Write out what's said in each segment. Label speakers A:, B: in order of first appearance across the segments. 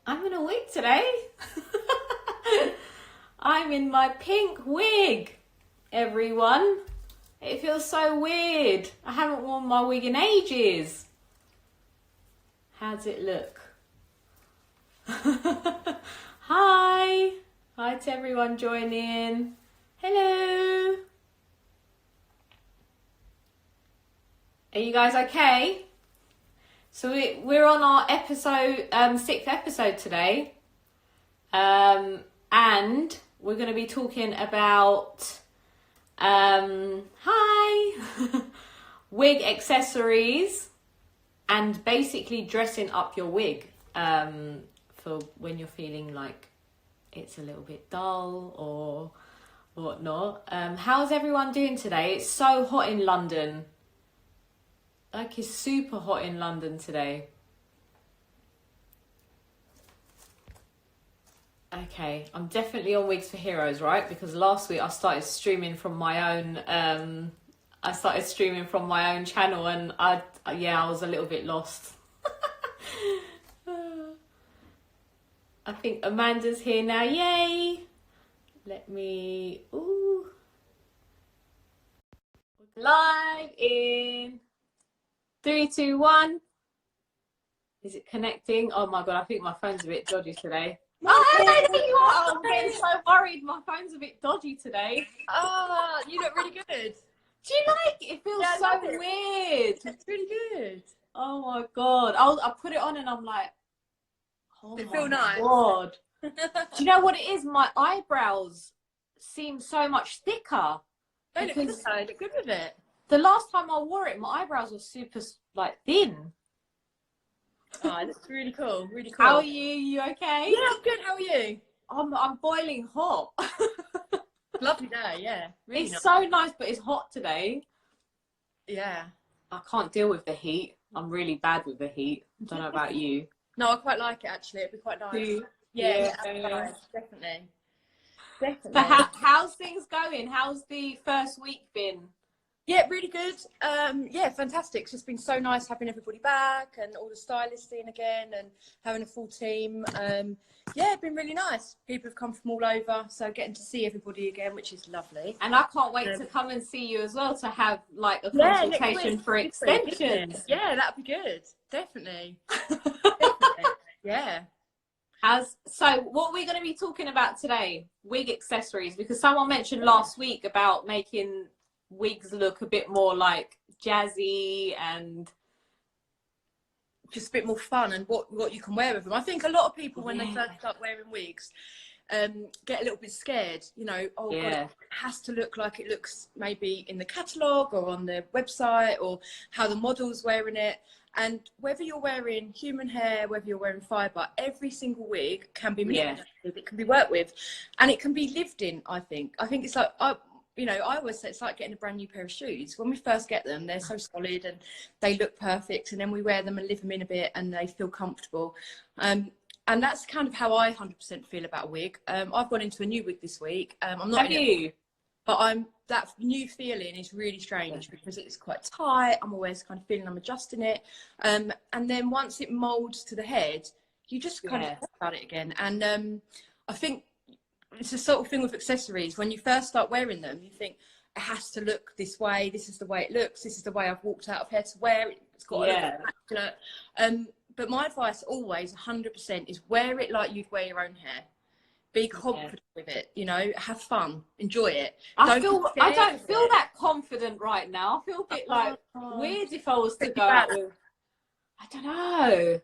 A: I'm in a wig today. I'm in my pink wig, everyone. It feels so weird. I haven't worn my wig in ages. How's it look? Hi. Hi to everyone joining. Hello. Are you guys okay? So we're on our episode, 6th episode today. And we're going to be talking about, wig accessories and basically dressing up your wig for when you're feeling like it's a little bit dull or whatnot. How's everyone doing today? It's so hot in London. Like, it's super hot in London today. Okay, I'm definitely on Wigs for Heroes, right? Because last week I started streaming from my own. Channel, and I was a little bit lost. I think Amanda's here now. Yay! Let me. Ooh. Live in 3, 2, 1. Is it connecting? Oh my god, I think my phone's a bit dodgy today. Oh, there you are. I'm getting so worried. My phone's a bit dodgy today.
B: Oh, you look really good.
A: Do you like it? It feels so weird.
B: It's really good.
A: Oh my god. I put it on and I'm like, oh
B: It feels nice.
A: God. Do you know what it is? My eyebrows seem so much thicker.
B: They look good, though. Look good with it.
A: The last time I wore it, my eyebrows were super thin.
B: Oh, that's really cool. Really cool.
A: How are you? You okay?
B: Yeah, I'm good. How are you?
A: I'm boiling hot.
B: Lovely day, yeah. Really
A: It's
B: nice.
A: so nice, but it's hot today.
B: Yeah.
A: I can't deal with the heat. I'm really bad with the heat. Don't know about you.
B: No, I quite like it, actually. It'd be quite nice. Yeah. Definitely.
A: So how's things going? How's the first week been?
B: Yeah, really good. Yeah, fantastic. It's just been so nice having everybody back and all the stylists in again and having a full team. Yeah, it's been really nice. People have come from all over, so getting to see everybody again, which is lovely.
A: And I can't wait to come and see you as well to have like a consultation for extensions.
B: Yeah, that'd be good. Definitely. Definitely. Yeah.
A: So what we're going to be talking about today, wig accessories, because someone mentioned last week about making wigs look a bit more like jazzy and
B: just a bit more fun, and what you can wear with them. I think a lot of people when they first start wearing wigs get a little bit scared, you know. God, it has to look like it looks maybe in the catalogue or on the website, or how the model's wearing it. And whether you're wearing human hair, whether you're wearing fibre, every single wig can be manipulated. It can be worked with, and it can be lived in. I think it's like, you know, I always say it's like getting a brand new pair of shoes. When we first get them, they're so solid and they look perfect, and then we wear them and live them in a bit and they feel comfortable. And that's kind of how I 100% feel about a wig. I've gone into a new wig this week. I'm not.
A: Have you?
B: But that new feeling is really strange because it's quite tight. I'm always kind of feeling I'm adjusting it. And then once it molds to the head, you just kind of think about it again. And I think it's the sort of thing with accessories. When you first start wearing them, you think it has to look this way. This is the way it looks. This is the way I've walked out of hair to wear it. It's got to look immaculate. But my advice always, 100%, is wear it like you'd wear your own hair. Be confident with it, you know, have fun, enjoy it.
A: I don't feel that confident right now. I feel a bit like weird if I was to go out with, I don't know.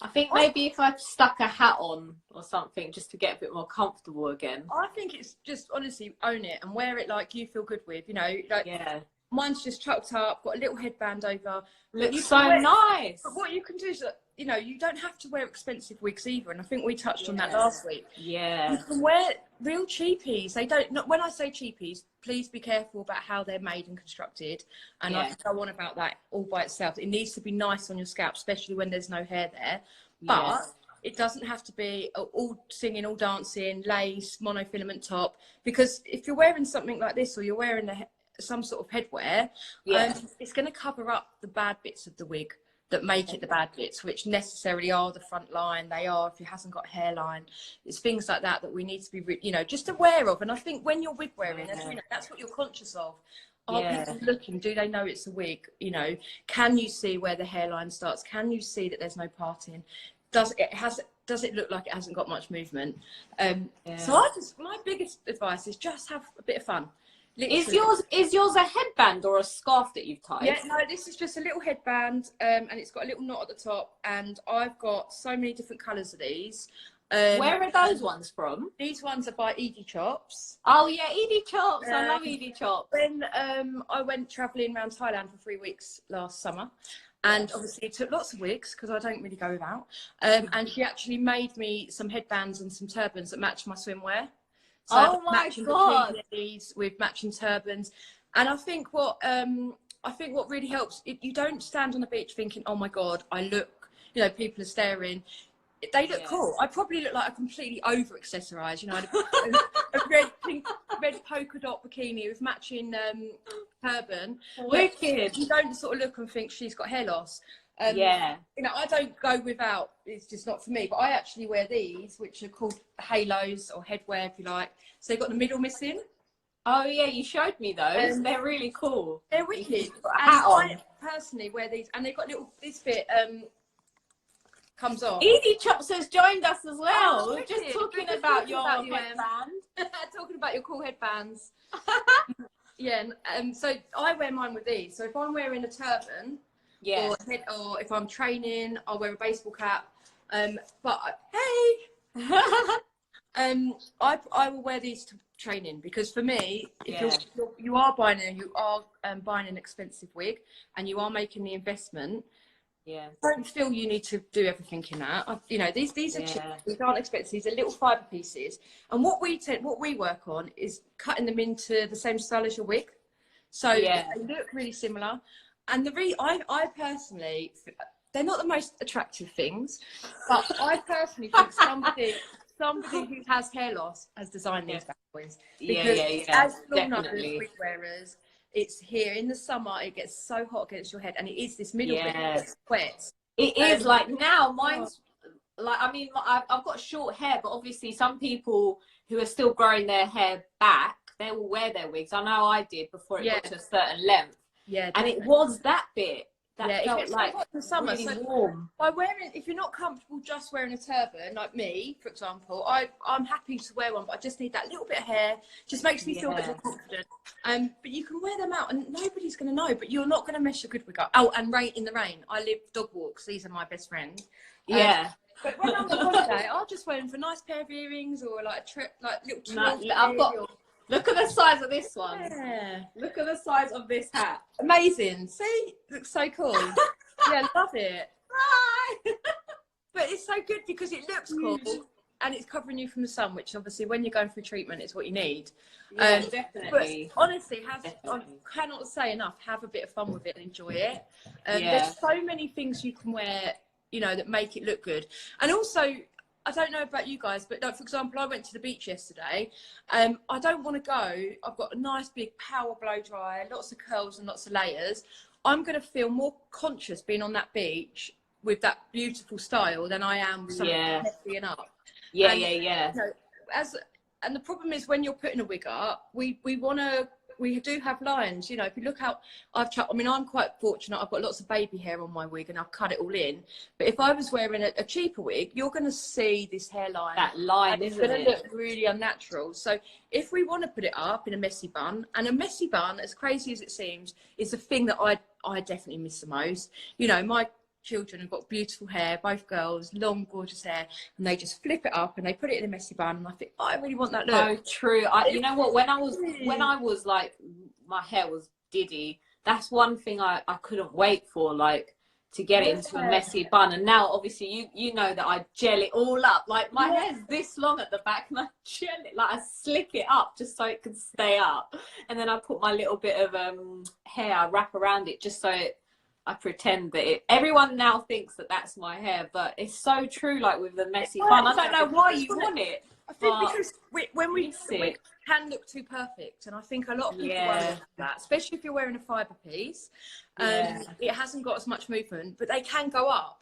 A: I think maybe if I stuck a hat on or something just to get a bit more comfortable again.
B: I think it's just, honestly, own it and wear it like you feel good with, you know. Like, mine's just chucked up, got a little headband over.
A: Looks so nice.
B: But what you can do is, you know, you don't have to wear expensive wigs either. And I think we touched on that last week.
A: Yeah.
B: You can wear real cheapies. They don't, when I say cheapies, please be careful about how they're made and constructed. And I could go on about that all by itself. It needs to be nice on your scalp, especially when there's no hair there. But it doesn't have to be all singing, all dancing, lace, monofilament top. Because if you're wearing something like this, or you're wearing some sort of headwear, it's going to cover up the bad bits of the wig. that make it the bad bits, which necessarily are the front line. They are, if it hasn't got hairline, it's things like that that we need to be, you know, just aware of. And I think when you're wig wearing, you know, that's what you're conscious of. Are people looking? Do they know it's a wig? You know, can you see where the hairline starts? Can you see that there's no parting? Does it look like it hasn't got much movement? So my biggest advice is just have a bit of fun. Literally.
A: Is yours a headband or a scarf that you've tied?
B: Yeah, no, this is just a little headband, and it's got a little knot at the top, and I've got so many different colours of these.
A: Where are those ones from?
B: These ones are by Edie Chops.
A: Oh yeah, Edie Chops. I love Edie Chops.
B: When I went travelling around Thailand for 3 weeks last summer, and obviously took lots of wigs because I don't really go without. And she actually made me some headbands and some turbans that match my swimwear. So
A: oh my god!
B: With matching turbans, and I think what really helps, you don't stand on the beach thinking, oh my god, I look, you know, people are staring. They look cool. I probably look like a completely over accessorised, you know, a red polka dot bikini with matching turban.
A: Wicked.
B: You don't sort of look and think she's got hair loss. You know, I don't go without, it's just not for me, but I actually wear these, which are called halos or headwear, if you like. So they've got the middle missing.
A: Oh yeah, you showed me those. They're really cool.
B: They're wicked.
A: I
B: personally wear these, and they've got this bit comes off.
A: Edie Chops has joined us as well.
B: Oh,
A: we're just talking about your headband.
B: Talking about your cool headbands. Yeah, so I wear mine with these. So if I'm wearing a turban, or if I'm training, I'll wear a baseball cap. But hey, I will wear these to training, because for me, if you are buying an expensive wig and you are making the investment, I don't feel you need to do everything in that. You know, these are cheap. These aren't expensive. These are little fibre pieces. And what we work on is cutting them into the same style as your wig, so they look really similar. And I personally, they're not the most attractive things, but I personally think somebody who has hair loss has designed these bad boys. Because as long-nosed wig wearers, it's here in the summer, it gets so hot against your head, and it is this middle bit that sweats.
A: It is like now mine's like, I mean, I've got short hair, but obviously some people who are still growing their hair back, they will wear their wigs. I know I did before it got to a certain length. Yeah, definitely. And it was that bit that felt like
B: hot in the summer,
A: really warm.
B: By wearing, if you're not comfortable just wearing a turban, like me, for example, I'm happy to wear one, but I just need that little bit of hair. Just makes me feel a bit more confident. But you can wear them out, and nobody's going to know. But you're not going to mess your good wig up. Oh, and in the rain. I live dog walks. These are my best friend. But when I'm on holiday, I'll just wear them for a nice pair of earrings, or like little.
A: Look at the size of this one. Yeah. Look at the size of this hat.
B: Amazing. See? Looks so cool. Yeah, love it. But it's so good because it looks cool and it's covering you from the sun, which obviously when you're going through treatment is what you need.
A: Yeah, definitely.
B: But honestly, I cannot say enough, have a bit of fun with it and enjoy it. There's so many things you can wear, you know, that make it look good. And also, I don't know about you guys, but like, for example, I went to the beach yesterday. I don't want to go. I've got a nice big power blow dry, lots of curls and lots of layers. I'm going to feel more conscious being on that beach with that beautiful style than I am with something messy up. You know, and the problem is when you're putting a wig up, we do have lines. You know, if you look out, I'm quite fortunate. I've got lots of baby hair on my wig and I've cut it all in. But if I was wearing a cheaper wig, you're going to see this hairline. That line, isn't it? It's going to look really unnatural. So if we want to put it up in a messy bun, and a messy bun, as crazy as it seems, is the thing that I definitely miss the most. You know, my children have got beautiful hair, both girls, long, gorgeous hair, and they just flip it up and they put it in a messy bun, and I think, I really want that look.
A: So true. You know what? When I was like, my hair was diddy. That's one thing I couldn't wait for, like, to get it into a messy bun. And now, obviously, you know that I gel it all up. Like, my hair's this long at the back, and I gel it, like, I slick it up just so it can stay up. And then I put my little bit of hair, I wrap around it just so it I pretend that everyone now thinks that that's my hair, but it's so true. Like with the messy
B: Well,
A: bun, I don't know why you want it.
B: I think because when we
A: miss it.
B: can look too perfect, and I think a lot of people
A: Yeah.
B: worry about that, especially if you're wearing a fibre piece.
A: Yeah.
B: It hasn't got as much movement, but they can go up.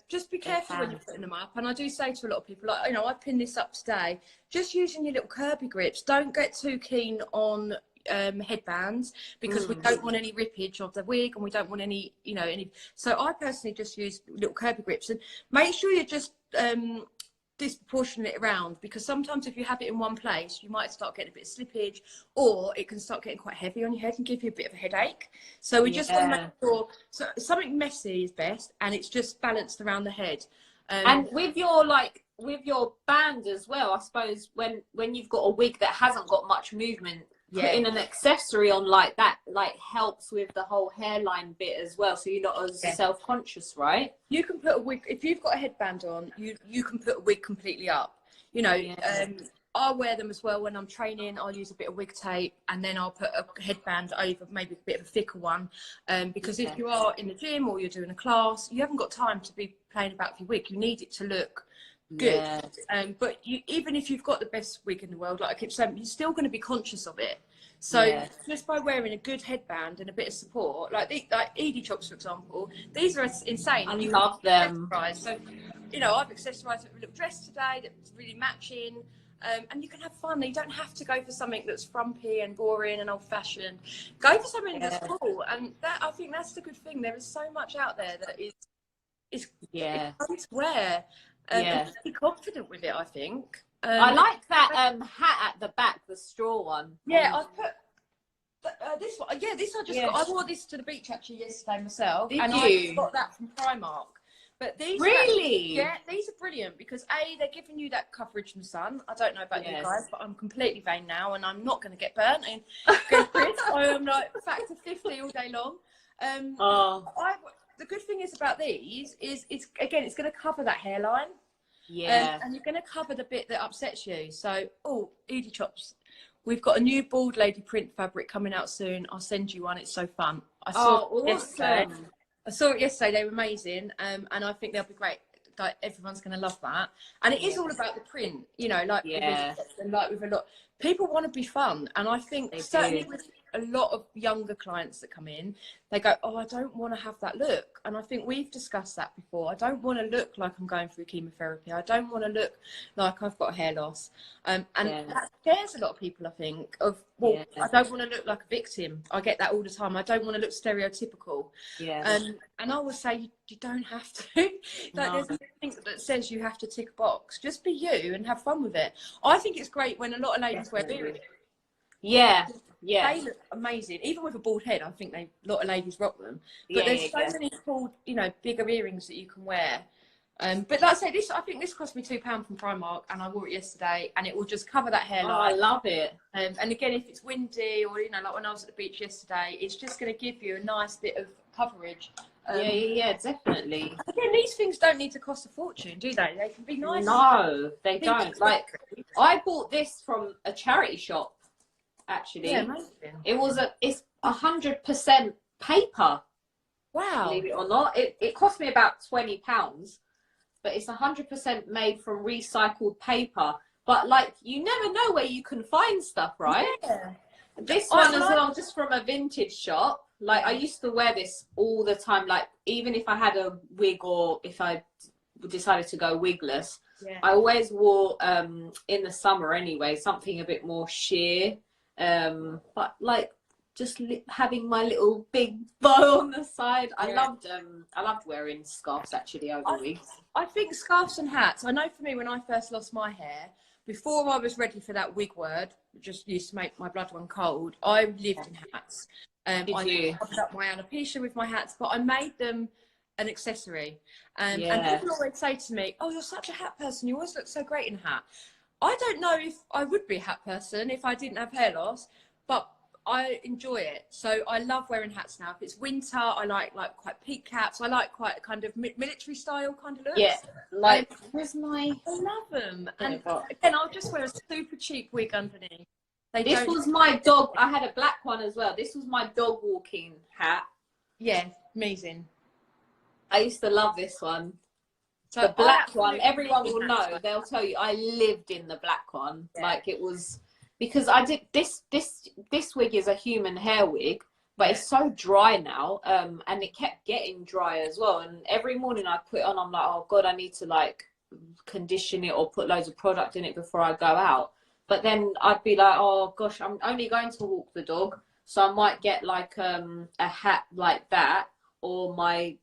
B: Just be careful when
A: can.
B: you're putting them up. And I do say to a lot of people, like, you know, I pinned this up today, just using your little curvy grips. Don't get too keen on headbands, because we don't want any rippage of the wig, and we don't want any, you know, any. So I personally just use little curvy grips, and make sure you're just disproportionate it around, because sometimes if you have it in one place, you might start getting a bit of slippage, or it can start getting quite heavy on your head and give you a bit of a headache. So we just want to make sure, so something messy is best, and it's just balanced around the head.
A: And with your band as well, I suppose when you've got a wig that hasn't got much movement, putting an accessory on like that helps with the whole hairline bit as well, so you're not as self-conscious, right?
B: You can put a wig, if you've got a headband on, you can put a wig completely up, you know. I wear them as well when I'm training. I'll use a bit of wig tape, and then I'll put a headband over, maybe a bit of a thicker one, because if you are in the gym or you're doing a class, you haven't got time to be playing about with your wig. You need it to look good. But even if you've got the best wig in the world, like I keep saying, you're still going to be conscious of it. So just by wearing a good headband and a bit of support, like Edie chops, for example, these are insane.
A: I love them.
B: So, you know, I've accessorised with a little dress today that's really matching. And you can have fun. You don't have to go for something that's frumpy and boring and old-fashioned. Go for something that's cool. And that, I think that's the good thing. There is so much out there that is fun to wear. And be confident with it, I think.
A: I like that hat at the back, the straw one.
B: Yeah, I've put this one. Yeah, this I just got. I wore this to the beach actually yesterday myself.
A: Did
B: and
A: you?
B: I got that from Primark. But these
A: really,
B: these are brilliant, because they're giving you that coverage from the sun. I don't know about you guys, but I'm completely vain now, and I'm not going to get burnt and go crisp. I am like factor 50 all day long. The good thing is about these is it's going to cover that hairline. And you're going to cover the bit that upsets you. So, Edie chops, we've got a new bald lady print fabric coming out soon. I'll send you one. It's so fun. I saw it yesterday. They were amazing, and I think they'll be great. Like, everyone's going to love that. And it is all about the print, you know, like with a lot. People want to be fun, and I think certainly with a lot of younger clients that come in, they go, I don't want to have that look. And I think we've discussed that before. I don't want to look like I'm going through chemotherapy. I don't want to look like I've got hair loss. And that scares a lot of people, I think, of, I don't want to look like a victim. I get that all the time. I don't want to look stereotypical. And I would say you don't have to. There's nothing that says you have to tick a box. Just be you and have fun with it. I think it's great when a lot of ladies wear earrings. They look amazing. Even with a bald head, I think a lot of ladies rock them. But there's so many cool, you know, bigger earrings that you can wear. But like I say, I think this cost me £2 from Primark, and I wore it yesterday, and it will just cover that hairline.
A: I love it.
B: And again, if it's windy, or, you know, like when I was at the beach yesterday, it's just going to give you a nice bit of coverage.
A: Definitely.
B: Again, these things don't need to cost a fortune, do they? They can be nice.
A: No, they don't. Like, I bought this from a charity shop. Actually, it's 100% paper.
B: Wow!
A: Believe it or not, it cost me about £20, but it's 100% made from recycled paper. But like, you never know where you can find stuff, right? Yeah. This one as well, just from a vintage shop. Like, I used to wear this all the time. Like, even if I had a wig, or if I decided to go wigless, I always wore in the summer anyway something a bit more sheer. But like, just having my little big bow on the side. I loved wearing scarves actually over wigs.
B: I think scarves and hats. I know for me, when I first lost my hair, before I was ready for that wig word, which just used to make my blood run cold, I lived in hats. I covered up my alopecia with my hats, but I made them an accessory. And people always say to me, you're such a hat person, you always look so great in a hat. I don't know if I would be a hat person if I didn't have hair loss, but I enjoy it. So I love wearing hats now. If it's winter, I like quite peak caps. I like quite kind of military style kind of looks.
A: Yeah, like, where's my...
B: I love them. And again, I'll just wear a super cheap wig underneath.
A: This was my dog. I had a black one as well. This was my dog walking hat.
B: Yeah. Amazing.
A: I used to love this one.
B: So
A: the black one, everyone will know. They'll tell you I lived in the black one.
B: Yeah.
A: Like it was, because I did this wig is a human hair wig, but it's so dry now, and it kept getting dry as well. And every morning I put it on, I'm like, oh God, I need to like condition it or put loads of product in it before I go out. But then I'd be like, oh gosh, I'm only going to walk the dog, so I might get like a hat like that, or my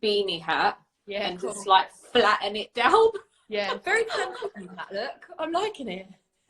A: beanie hat, and just like flatten it down.
B: Yeah, very comfortable that look. I'm liking it.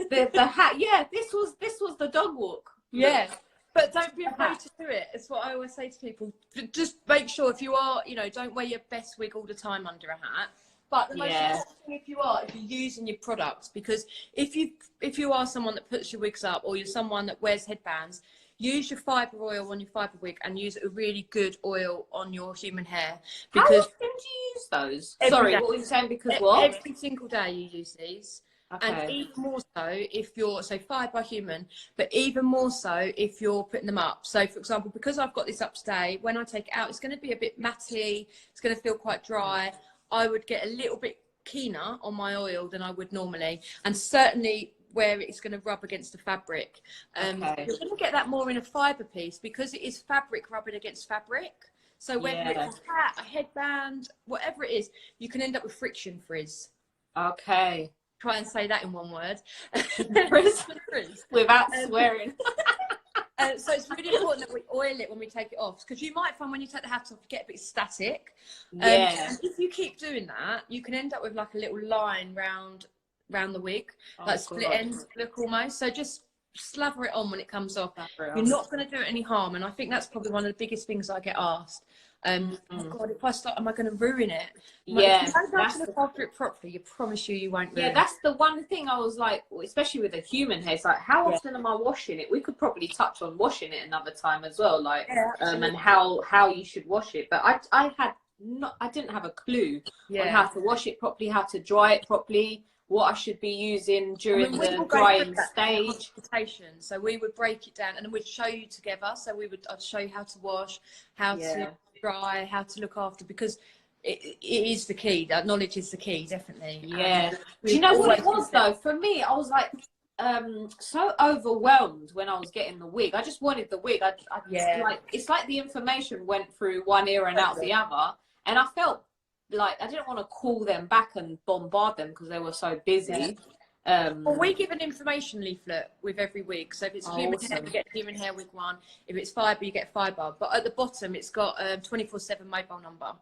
A: The hat, yeah, this was the dog walk.
B: Yeah. But don't be afraid to do it. It's what I always say to people. Just make sure if you are, you know, don't wear your best wig all the time under a hat. But the most important thing, if you're using your products, because if you are someone that puts your wigs up, or you're someone that wears headbands, use your fibre oil on your fibre wig and use a really good oil on your human hair. Because
A: how often do you use those? Sorry, what were you saying? Because what?
B: Every single day you use these. Okay. And even more so if you're, so fired by human, but even more so if you're putting them up. So for example, because I've got this up today, when I take it out, it's going to be a bit matty, it's going to feel quite dry. I would get a little bit keener on my oil than I would normally, and certainly where it's going to rub against the fabric. You're going to get that more in a fibre piece, because it is fabric rubbing against fabric. So whether it's a hat, a headband, whatever it is, you can end up with friction frizz.
A: Okay.
B: Try and say that in one word.
A: Frizz. Without swearing.
B: So it's really important that we oil it when we take it off, because you might find when you take the hat off, you get a bit static. And if you keep doing that, you can end up with like a little line round the wig, like split ends look almost. So just slather it on when it comes off. You're not going to do it any harm, and I think that's probably one of the biggest things I get asked. Oh God, if I start, am I going to ruin it?
A: Yeah,
B: if you don't have to look after it properly, I promise you won't ruin it.
A: Yeah, that's the one thing I was like, especially with a human hair, it's like, how often am I washing it? We could probably touch on washing it another time as well, like, and how you should wash it. But I didn't have a clue on how to wash it properly, how to dry it properly, what I should be using during the drying stage. So
B: we would break it down and then we'd show you together. So I'd show you how to wash, how to dry, how to look after, because it is the key. That knowledge is the key, definitely.
A: Yeah. Do you know what it was though? For me, I was like so overwhelmed when I was getting the wig. I just wanted the wig. Like, it's like the information went through one ear and out the other, and I felt like I didn't want to call them back and bombard them because they were so busy.
B: Well, we give an information leaflet with every wig. So if it's human hair, you get human hair wig one. If it's fibre, you get fibre. But at the bottom, it's got 24/7 mobile number.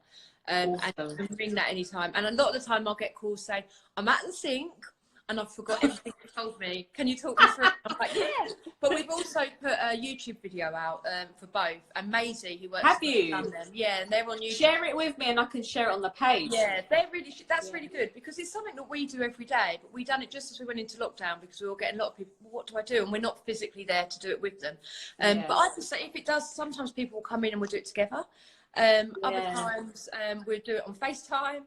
B: And you can ring that anytime. And a lot of the time, I'll get calls saying, I'm at the sink and I've forgot everything you told me. Can you talk me through it? I'm like, yeah. But we've also put a YouTube video out for both. And Maisie, who works
A: Have you?
B: Yeah, and they're on YouTube.
A: Share it with me and I can share it on the page.
B: Yeah, that's really good, because it's something that we do every day. But we done it just as we went into lockdown, because we were getting a lot of people, what do I do? And we're not physically there to do it with them. But I just say, if it does, sometimes people will come in and we'll do it together. Other times we'll do it on FaceTime,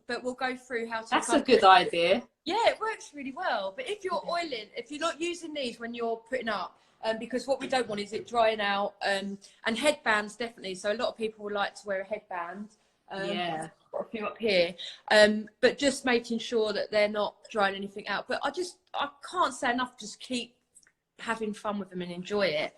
B: but we'll go through how to.
A: That's a good idea.
B: Yeah, it works really well. But if you're oiling, if you're not using these when you're putting up, because what we don't want is it drying out, and headbands definitely. So a lot of people would like to wear a headband. Got a few up here, but just making sure that they're not drying anything out. But I can't say enough. Just keep having fun with them and enjoy it.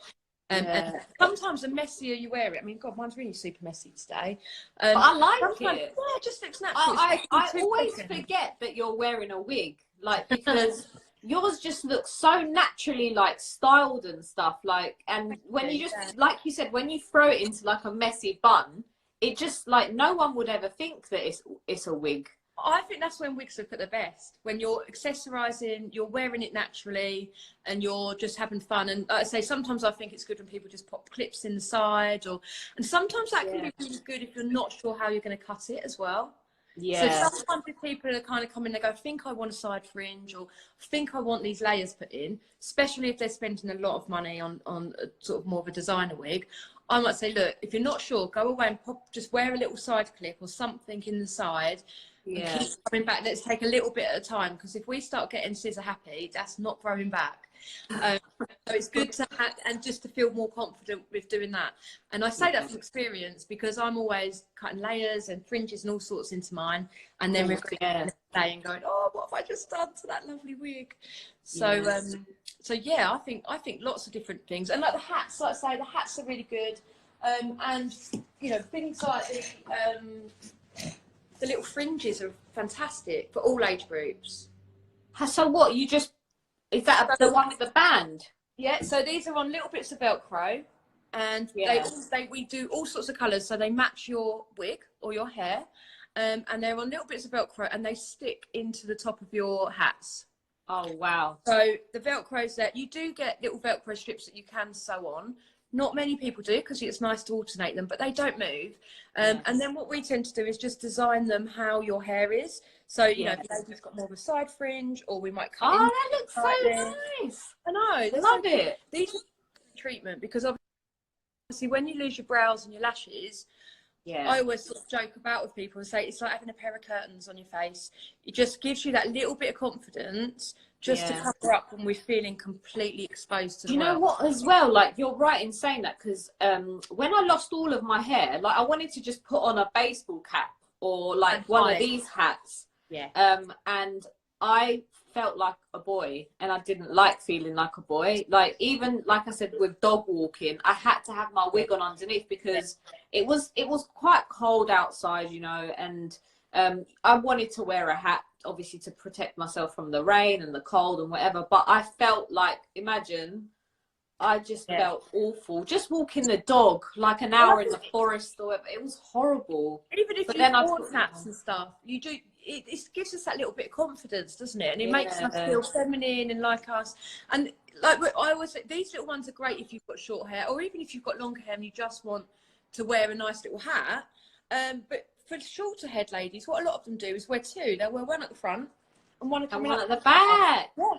B: And sometimes the messier you wear it, I mean, God, mine's really super messy today.
A: But I like it.
B: Yeah, it just looks natural.
A: I always forget that you're wearing a wig, like, because yours just looks so naturally, like, styled and stuff, like, and when you just, like you said, when you throw it into like a messy bun, it just, like, no one would ever think that it's a wig.
B: I think that's when wigs look at the best, when you're accessorising, you're wearing it naturally, and you're just having fun. And like I say, sometimes I think it's good when people just pop clips in the side, and sometimes that can be really good if you're not sure how you're going to cut it as well. So sometimes if people are kind of coming, they go, I think I want a side fringe, or I think I want these layers put in, especially if they're spending a lot of money on a sort of more of a designer wig. I might say, look, if you're not sure, go away and just wear a little side clip or something in the side. And keep coming back. Let's take a little bit at a time, because if we start getting scissor happy, that's not growing back. So it's good to have, and just to feel more confident with doing that. And I say that from experience, because I'm always cutting layers and fringes and all sorts into mine, and then regretting the day and going, oh, what have I just done to that lovely wig? So so yeah, I think lots of different things. And like the hats, like I say, the hats are really good. And you know, things like the little fringes are fantastic for all age groups.
A: So what, you just, is that the one with the band?
B: Yeah, so these are on little bits of Velcro, and we do all sorts of colours, so they match your wig or your hair, and they're on little bits of Velcro, and they stick into the top of your hats.
A: Oh, wow.
B: So the Velcro's there. You do get little Velcro strips that you can sew on. Not many people do, because it's nice to alternate them, but they don't move. And then what we tend to do is just design them how your hair is. So, you know, the lady's got more of a side fringe, or we might cut in.
A: Oh, that looks so nice.
B: I know.
A: Love it.
B: These are treatment, because obviously when you lose your brows and your lashes, I always sort of joke about with people and say it's like having a pair of curtains on your face. It just gives you that little bit of confidence just to cover up when we're feeling completely exposed to the world.
A: You know what, as well, like, you're right in saying that, because when I lost all of my hair, like, I wanted to just put on a baseball cap or like one of these hats. And I felt like a boy, and I didn't like feeling like a boy. Like, even like I said, with dog walking, I had to have my wig on underneath, because it was quite cold outside, you know, and I wanted to wear a hat, obviously, to protect myself from the rain and the cold and whatever. But I felt like, imagine, I just felt awful just walking the dog like an hour in the forest or whatever. It was horrible.
B: Even if you wore hats and stuff, you do. It gives us that little bit of confidence, doesn't it? And it makes us feel feminine and like us. And like I always say, these little ones are great if you've got short hair, or even if you've got longer hair and you just want to wear a nice little hat. But for shorter haired ladies, what a lot of them do is wear two. They'll wear one at the front and one at
A: the back.
B: Yeah.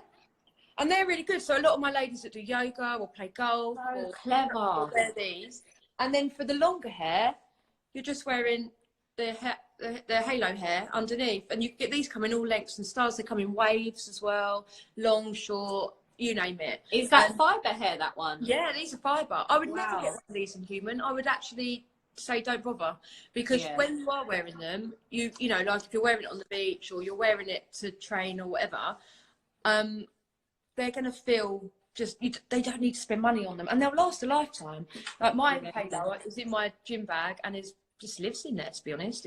B: And they're really good. So a lot of my ladies that do yoga or play golf
A: or clever
B: will wear these. And then for the longer hair, you're just wearing the halo hair underneath. And you get these come in all lengths and styles. They come in waves as well, long, short, you name it.
A: Is that fibre hair, that one?
B: Yeah, these are fibre. I would never get one of these in human. I would actually say don't bother, because when you are wearing them, you know, like if you're wearing it on the beach or you're wearing it to train or whatever, they're going to feel they don't need to spend money on them, and they'll last a lifetime. Like my halo is in my gym bag and just lives in there, to be honest.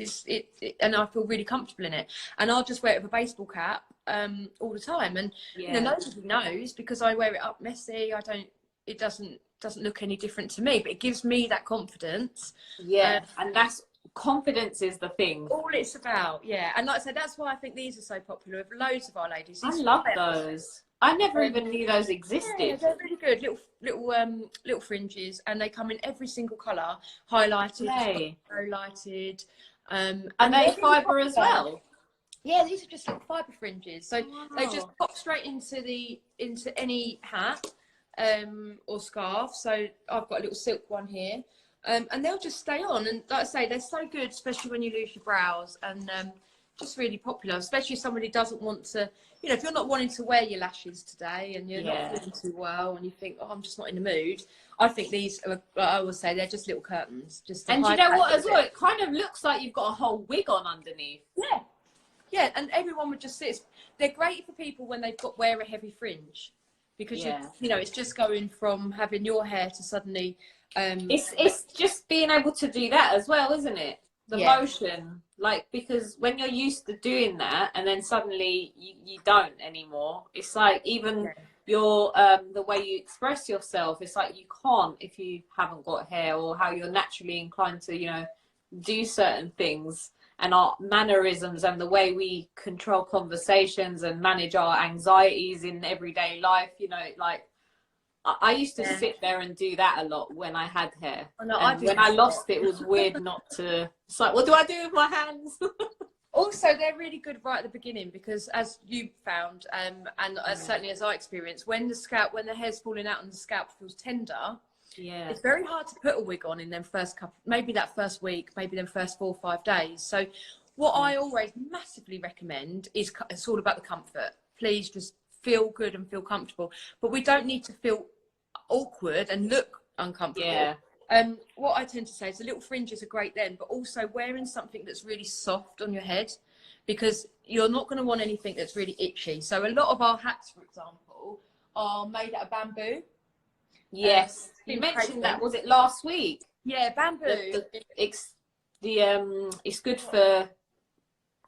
B: And I feel really comfortable in it, and I'll just wear it with a baseball cap all the time. And you know, nobody knows, because I wear it up messy. It doesn't look any different to me, but it gives me that confidence.
A: And that's, confidence is the thing.
B: All it's about. And like I said, that's why I think these are so popular with loads of our ladies.
A: I love those. I never even knew those existed.
B: Yeah, they're really good. Little fringes, and they come in every single colour, highlighted, lowlighted. And
A: they fibre as well.
B: Yeah, these are just little fibre fringes. So they just pop straight into any hat or scarf. So I've got a little silk one here. And they'll just stay on. And like I say, they're so good, especially when you lose your brows. And just really popular, especially if somebody doesn't want to, you know, if you're not wanting to wear your lashes today and you're not feeling too well and you think, oh, I'm just not in the mood. I think these are, I always say, they're just little curtains. And
A: you know what as well? It kind of looks like you've got a whole wig on underneath.
B: Yeah, and everyone would just sit. They're great for people when they've got wear a heavy fringe, because you know, it's just going from having your hair to suddenly.
A: It's just being able to do that as well, isn't it? The motion, like, because when you're used to doing that and then suddenly you don't anymore, it's like even your the way you express yourself, it's like you can't if you haven't got hair, or how you're naturally inclined to, you know, do certain things, and our mannerisms and the way we control conversations and manage our anxieties in everyday life, you know, like I used to sit there and do that a lot when I had hair. And when I lost it, it was weird not to. It's like, what do I do with my hands?
B: Also, they're really good right at the beginning, because as you found, and certainly as I experienced, when the hair's falling out and the scalp feels tender,
A: Yeah.
B: It's very hard to put a wig on in them first couple, maybe that first week, maybe them first 4 or 5 days. So what I always massively recommend is, it's all about the comfort. Please just feel good and feel comfortable, but we don't need to feel awkward and look uncomfortable.
A: Yeah.
B: What I tend to say is the little fringes are great then, but also wearing something that's really soft on your head, because you're not going to want anything that's really itchy. So a lot of our hats, for example, are made out of bamboo.
A: Yes, you mentioned that. Was it last week?
B: Yeah, bamboo.
A: It's good for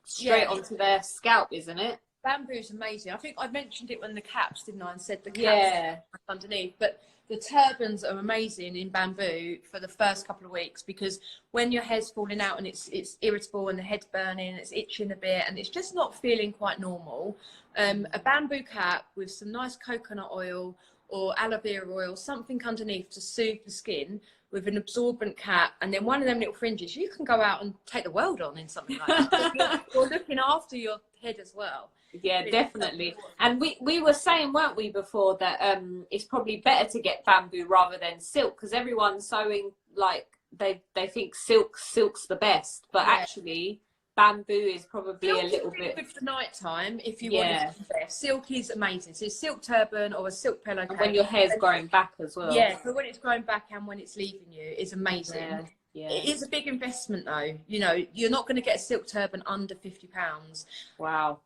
A: straight onto their scalp, isn't it?
B: Bamboo's amazing. I think I mentioned it when the caps, didn't I? And said the caps underneath, but the turbans are amazing in bamboo for the first couple of weeks, because when your hair's falling out and it's irritable and the head's burning, it's itching a bit and it's just not feeling quite normal, a bamboo cap with some nice coconut oil or aloe vera oil, something underneath to soothe the skin, with an absorbent cap, and then one of them little fringes, you can go out and take the world on in something like that. You're looking after your head as well.
A: Yeah, definitely. And we were saying, weren't we, before, that it's probably better to get bamboo rather than silk, because everyone's sewing like they think silk's the best, but actually bamboo is probably a little bit
B: good for night time if you want it to be best. Silk is amazing. So silk turban or a silk pillowcase.
A: And when your hair's growing back as well.
B: Yeah, so when it's growing back and when it's leaving you, is amazing.
A: Yeah.
B: It is a big investment though. You know, you're not going to get a silk turban under £50.
A: Wow.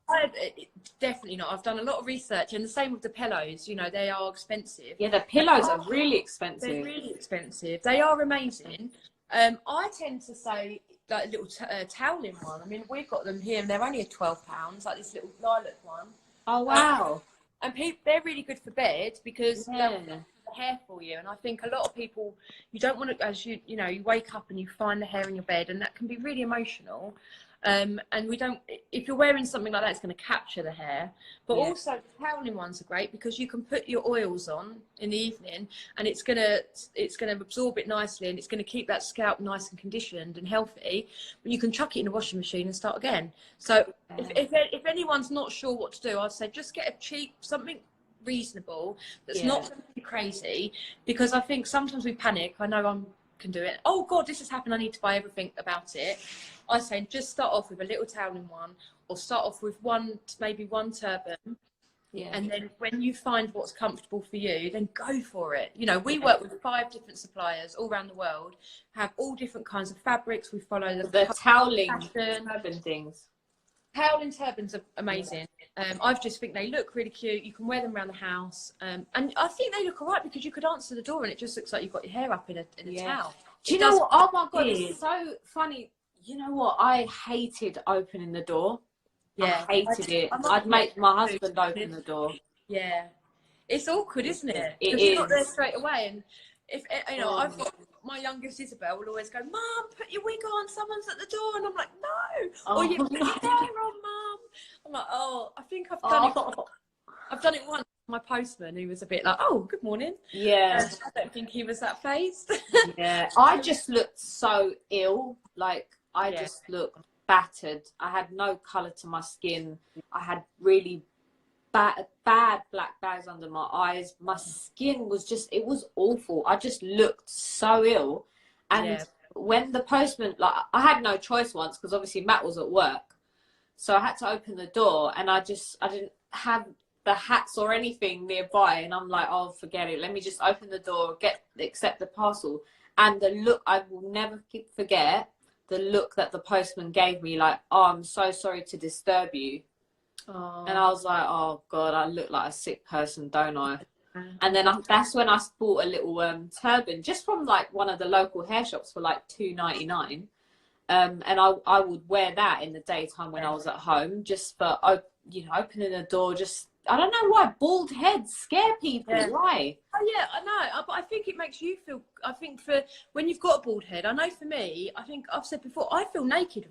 B: Definitely not. I've done a lot of research, and the same with the pillows. You know, they are expensive.
A: Yeah, the pillows are really expensive.
B: They're really expensive. They are amazing. I tend to say like a little toweling one. I mean, we've got them here and they're only £12, like this little lilac one.
A: Oh, wow.
B: And they're really good for bed, because they'll the hair for you. And I think a lot of people, you don't want to, as you know, you wake up and you find the hair in your bed, and that can be really emotional. And we don't, if you're wearing something like that, it's going to capture the hair. But also toweling ones are great, because you can put your oils on in the evening and it's going to absorb it nicely, and it's going to keep that scalp nice and conditioned and healthy. But you can chuck it in the washing machine and start again. So if anyone's not sure what to do, I'd say just get a cheap, something reasonable that's not going to be crazy, because I think sometimes we panic. I know I can do it. Oh God, this has happened, I need to buy everything about it. I say just start off with a little toweling one, or start off with maybe one turban, and then when you find what's comfortable for you, then go for it. You know, we work with 5 different suppliers all around the world, have all different kinds of fabrics. We follow the
A: toweling turban things.
B: Toweling turbans are amazing. I just think they look really cute. You can wear them around the house, and I think they look alright, because you could answer the door and it just looks like you've got your hair up in a towel.
A: Do you know what? Oh my God, it's so funny. You know what? I hated opening the door. Yeah, I hated it. I'd make my husband open the door.
B: Yeah, it's awkward, isn't it?
A: It
B: You're not there straight away, and if you know, I've got my youngest Isabel will always go, "Mum, put your wig on. Someone's at the door," and I'm like, "No." Or you put your hair on, Mum. I'm like, "Oh, I think I've done it. I've done it once." My postman, who was a bit like, "Oh, good morning."
A: Yeah.
B: I don't think he was that phased.
A: Yeah, I just looked so ill. Like, I just looked battered. I had no colour to my skin. I had really bad black bags under my eyes. My skin was just, it was awful. I just looked so ill. And when the postman, like, I had no choice once, because obviously Matt was at work. So I had to open the door, and I didn't have the hats or anything nearby, and I'm like, oh, forget it, let me just open the door, accept the parcel. And the look, I will never forget the look that the postman gave me, like, oh, I'm so sorry to disturb you. And I was like, oh God, I look like a sick person, don't I? And then that's when I bought a little turban, just from like one of the local hair shops, for like $2.99. And I would wear that in the daytime when I was at home, just for, you know, opening the door. Just, I don't know why bald heads scare people. Why?
B: Oh yeah, I know, but I think it makes you feel. I think for when you've got a bald head, I know for me, I think I've said before, I feel naked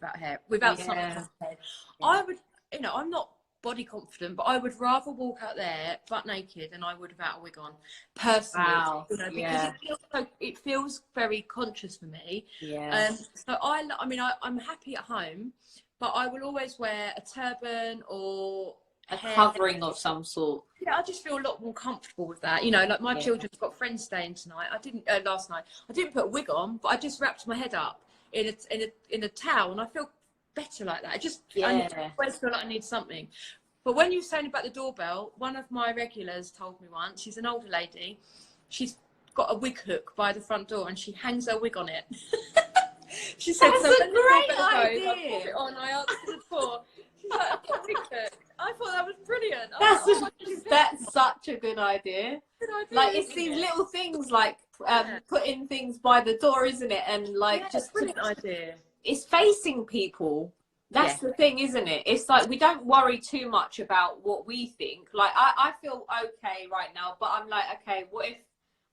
B: without something on my head. I would, you know, I'm not body confident, but I would rather walk out there butt naked than I would without a wig on, personally.
A: Wow.
B: You know, because it feels very conscious for me. So I mean, I'm happy at home, but I will always wear a turban or
A: a covering of some sort.
B: Yeah, I just feel a lot more comfortable with that. You know, like my children's got friends staying tonight. I didn't last night. I didn't put a wig on, but I just wrapped my head up in a towel, and I feel better like that. I always feel like I need something. But when you were saying about the doorbell, one of my regulars told me once. She's an older lady. She's got a wig hook by the front door, and she hangs her wig on it. She said,
A: that's a great idea.
B: I put it on. I answered the door. She's like, I've got a wig hook. I thought that was brilliant.
A: That's such a good idea. Like, it's these little things, like putting things by the door, isn't it? And like, just
B: brilliant idea.
A: It's facing people. That's the thing, isn't it? It's like, we don't worry too much about what we think. Like, I feel okay right now, but I'm like, okay,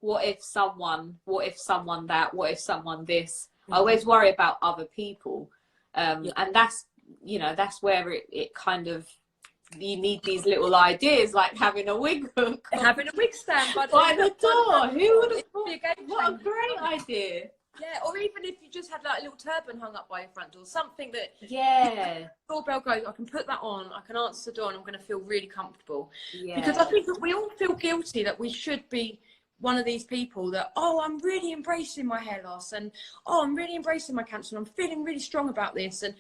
A: what if someone that, what if someone this? I always worry about other people. And that's, you know, that's where it kind of, you need these little ideas, like having a wig hook,
B: having a wig stand by
A: the door. Who would have thought? What a great idea.
B: Yeah, or even if you just had like a little turban hung up by your front door, something
A: that
B: doorbell goes, I can put that on, I can answer the door, and I'm going to feel really comfortable. Because I think that we all feel guilty that we should be one of these people that, oh, I'm really embracing my hair loss, and oh, I'm really embracing my cancer, and I'm feeling really strong about this. And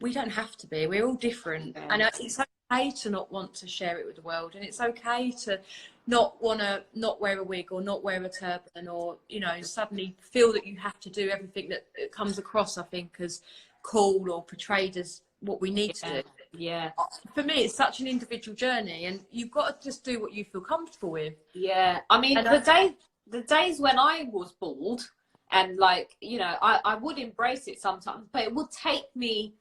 B: we don't have to be. We're all different, and it's okay to not want to share it with the world, and it's okay to not want to not wear a wig or not wear a turban, or, you know, suddenly feel that you have to do everything that it comes across, I think, as cool or portrayed as what we need to do.
A: Yeah.
B: For me, it's such an individual journey, and you've got to just do what you feel comfortable with.
A: Yeah. I mean, the days when I was bald, and like, you know, I would embrace it sometimes, but it would take me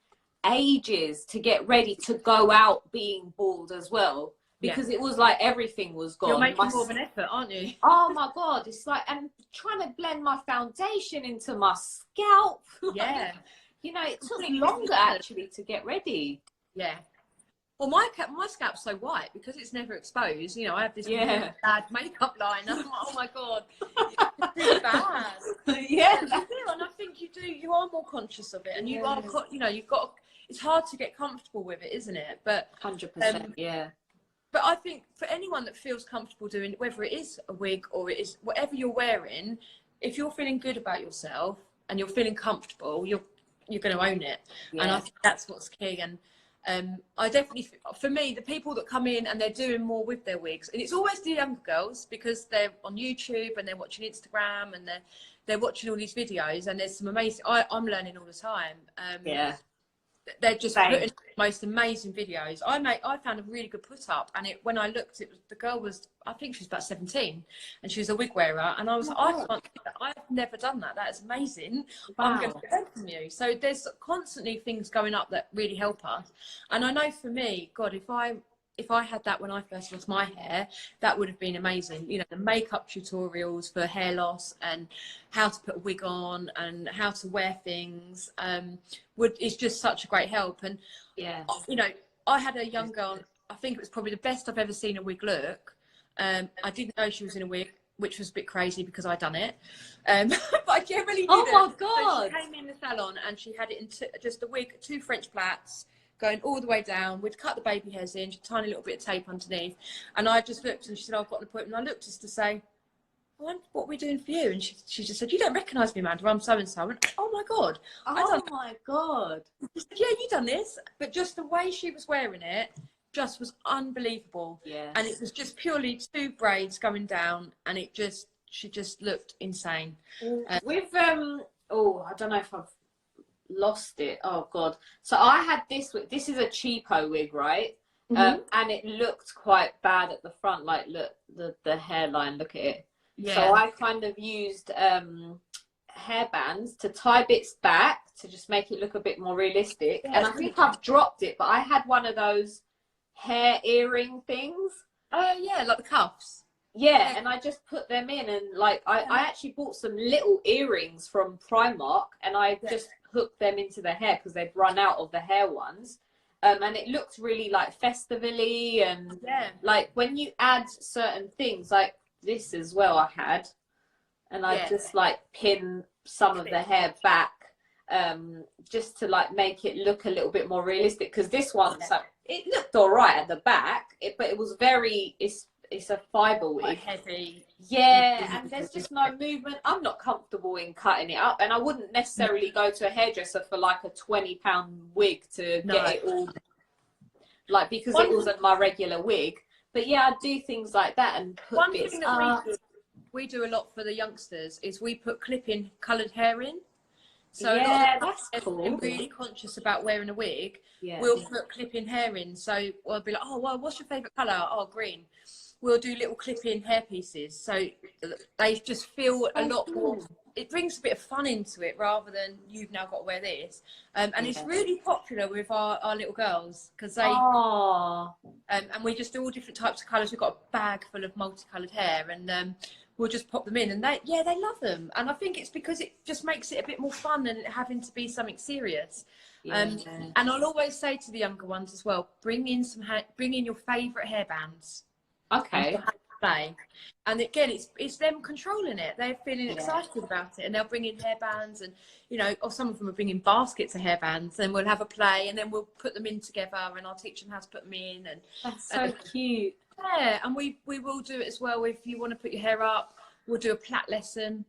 A: ages to get ready to go out being bald as well, because it was like everything was gone.
B: You're making more of an effort, aren't you?
A: Oh my god, it's like, and trying to blend my foundation into my scalp.
B: Yeah.
A: You know, it took longer actually to get ready.
B: Yeah. Well, my scalp's so white because it's never exposed. You know, I have this really bad makeup line. I'm like, oh my god, it's really bad.
A: Yeah.
B: And I think you are more conscious of it, and you are, you know, you've got. It's hard to get comfortable with it, isn't it? But
A: 100%, yeah.
B: But I think for anyone that feels comfortable doing, whether it is a wig or it is whatever you're wearing, if you're feeling good about yourself and you're feeling comfortable, you're going to own it. Yeah. And I think that's what's key. And I definitely, for me, the people that come in and they're doing more with their wigs, and it's always the younger girls because they're on YouTube and they're watching Instagram and they're watching all these videos, and there's some amazing. I'm learning all the time. They're just putting the most amazing videos. I found a really good put up, and when I looked, the girl was, I think she was about 17, and she was a wig wearer, and I was I've never done that. That is amazing. Wow. I'm going to learn from you. So there's constantly things going up that really help us. And I know for me, God, if I had that when I first lost my hair, that would have been amazing. You know, the makeup tutorials for hair loss and how to put a wig on and how to wear things is just such a great help. And you know, I had a young girl. I think it was probably the best I've ever seen a wig look. I didn't know she was in a wig, which was a bit crazy because I'd done it. But I generally didn't.
A: Oh my god!
B: So she came in the salon and she had it in just a wig, 2 French plaits, going all the way down. We'd cut the baby hairs in, just a tiny little bit of tape underneath. And I just looked and she said, I've got an appointment. And I looked just to say, what are we doing for you? And she just said, you don't recognise me, Amanda. I'm so-and-so. I went, oh my God.
A: Oh my God.
B: She said, yeah, you done this. But just the way she was wearing it just was unbelievable.
A: Yeah.
B: And it was just purely 2 braids going down. And she just looked insane.
A: With, I don't know if I've lost it. Oh god. So I had this wig. This is a cheapo wig, right? And it looked quite bad at the front. Like, look, the hairline, look at it. Yeah. So I kind of used hairbands to tie bits back to just make it look a bit more realistic. Yeah, and I think I've dropped it, but I had one of those hair earring things.
B: Oh yeah, like the cuffs.
A: Yeah, and I just put them in, and like I actually bought some little earrings from Primark, and I just hooked them into the hair because they'd run out of the hair ones. And it looked really like festival-y, and like when you add certain things like this as well, I had, and I just like pin some of the hair back just to like make it look a little bit more realistic, because this one's like, it looked all right at the back, but it was very, it's a fibre wig.
B: Quite heavy.
A: Yeah, and there's just no movement. I'm not comfortable in cutting it up, and I wouldn't necessarily go to a hairdresser for like a £20 wig to get it all, like, because it wasn't my regular wig. But yeah, I do things like that and put
B: one
A: bits
B: thing that
A: up.
B: we do a lot for the youngsters is we put clip-in coloured hair in. So
A: yeah, that's cool.
B: I'm really conscious about wearing a wig.
A: Yeah.
B: We'll put clip-in hair in. So we'll be like, oh, well, what's your favourite colour? Oh, green. We'll do little clip-in hair pieces. So they just feel a lot more. It brings a bit of fun into it rather than you've now got to wear this. And it's really popular with our little girls because they. And we just do all different types of colours. We've got a bag full of multicoloured hair, and we'll just pop them in, and they love them. And I think it's because it just makes it a bit more fun than having to be something serious. And I'll always say to the younger ones as well, bring in your favourite hairbands.
A: Okay.
B: And again, it's them controlling it. They're feeling excited about it, and they'll bring in hairbands, and or some of them are bringing baskets of hairbands. And we'll have a play, and then we'll put them in together, and I'll teach them how to put them in. And
A: that's so cute.
B: Yeah, and we will do it as well. If you want to put your hair up, we'll do a plait lesson,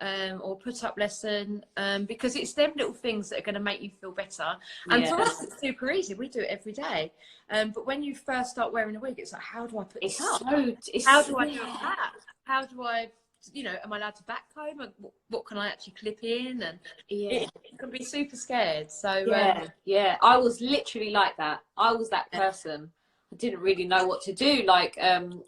B: or put up lesson, because it's them little things that are going to make you feel better. And for us, it's super easy. We do it every day. But when you first start wearing a wig, it's like, how do I put this up? How do I do that? How do I, am I allowed to back comb? And what can I actually clip in? And it can be super scared. So
A: yeah, I was literally like that. I was that person. I didn't really know what to do. Like,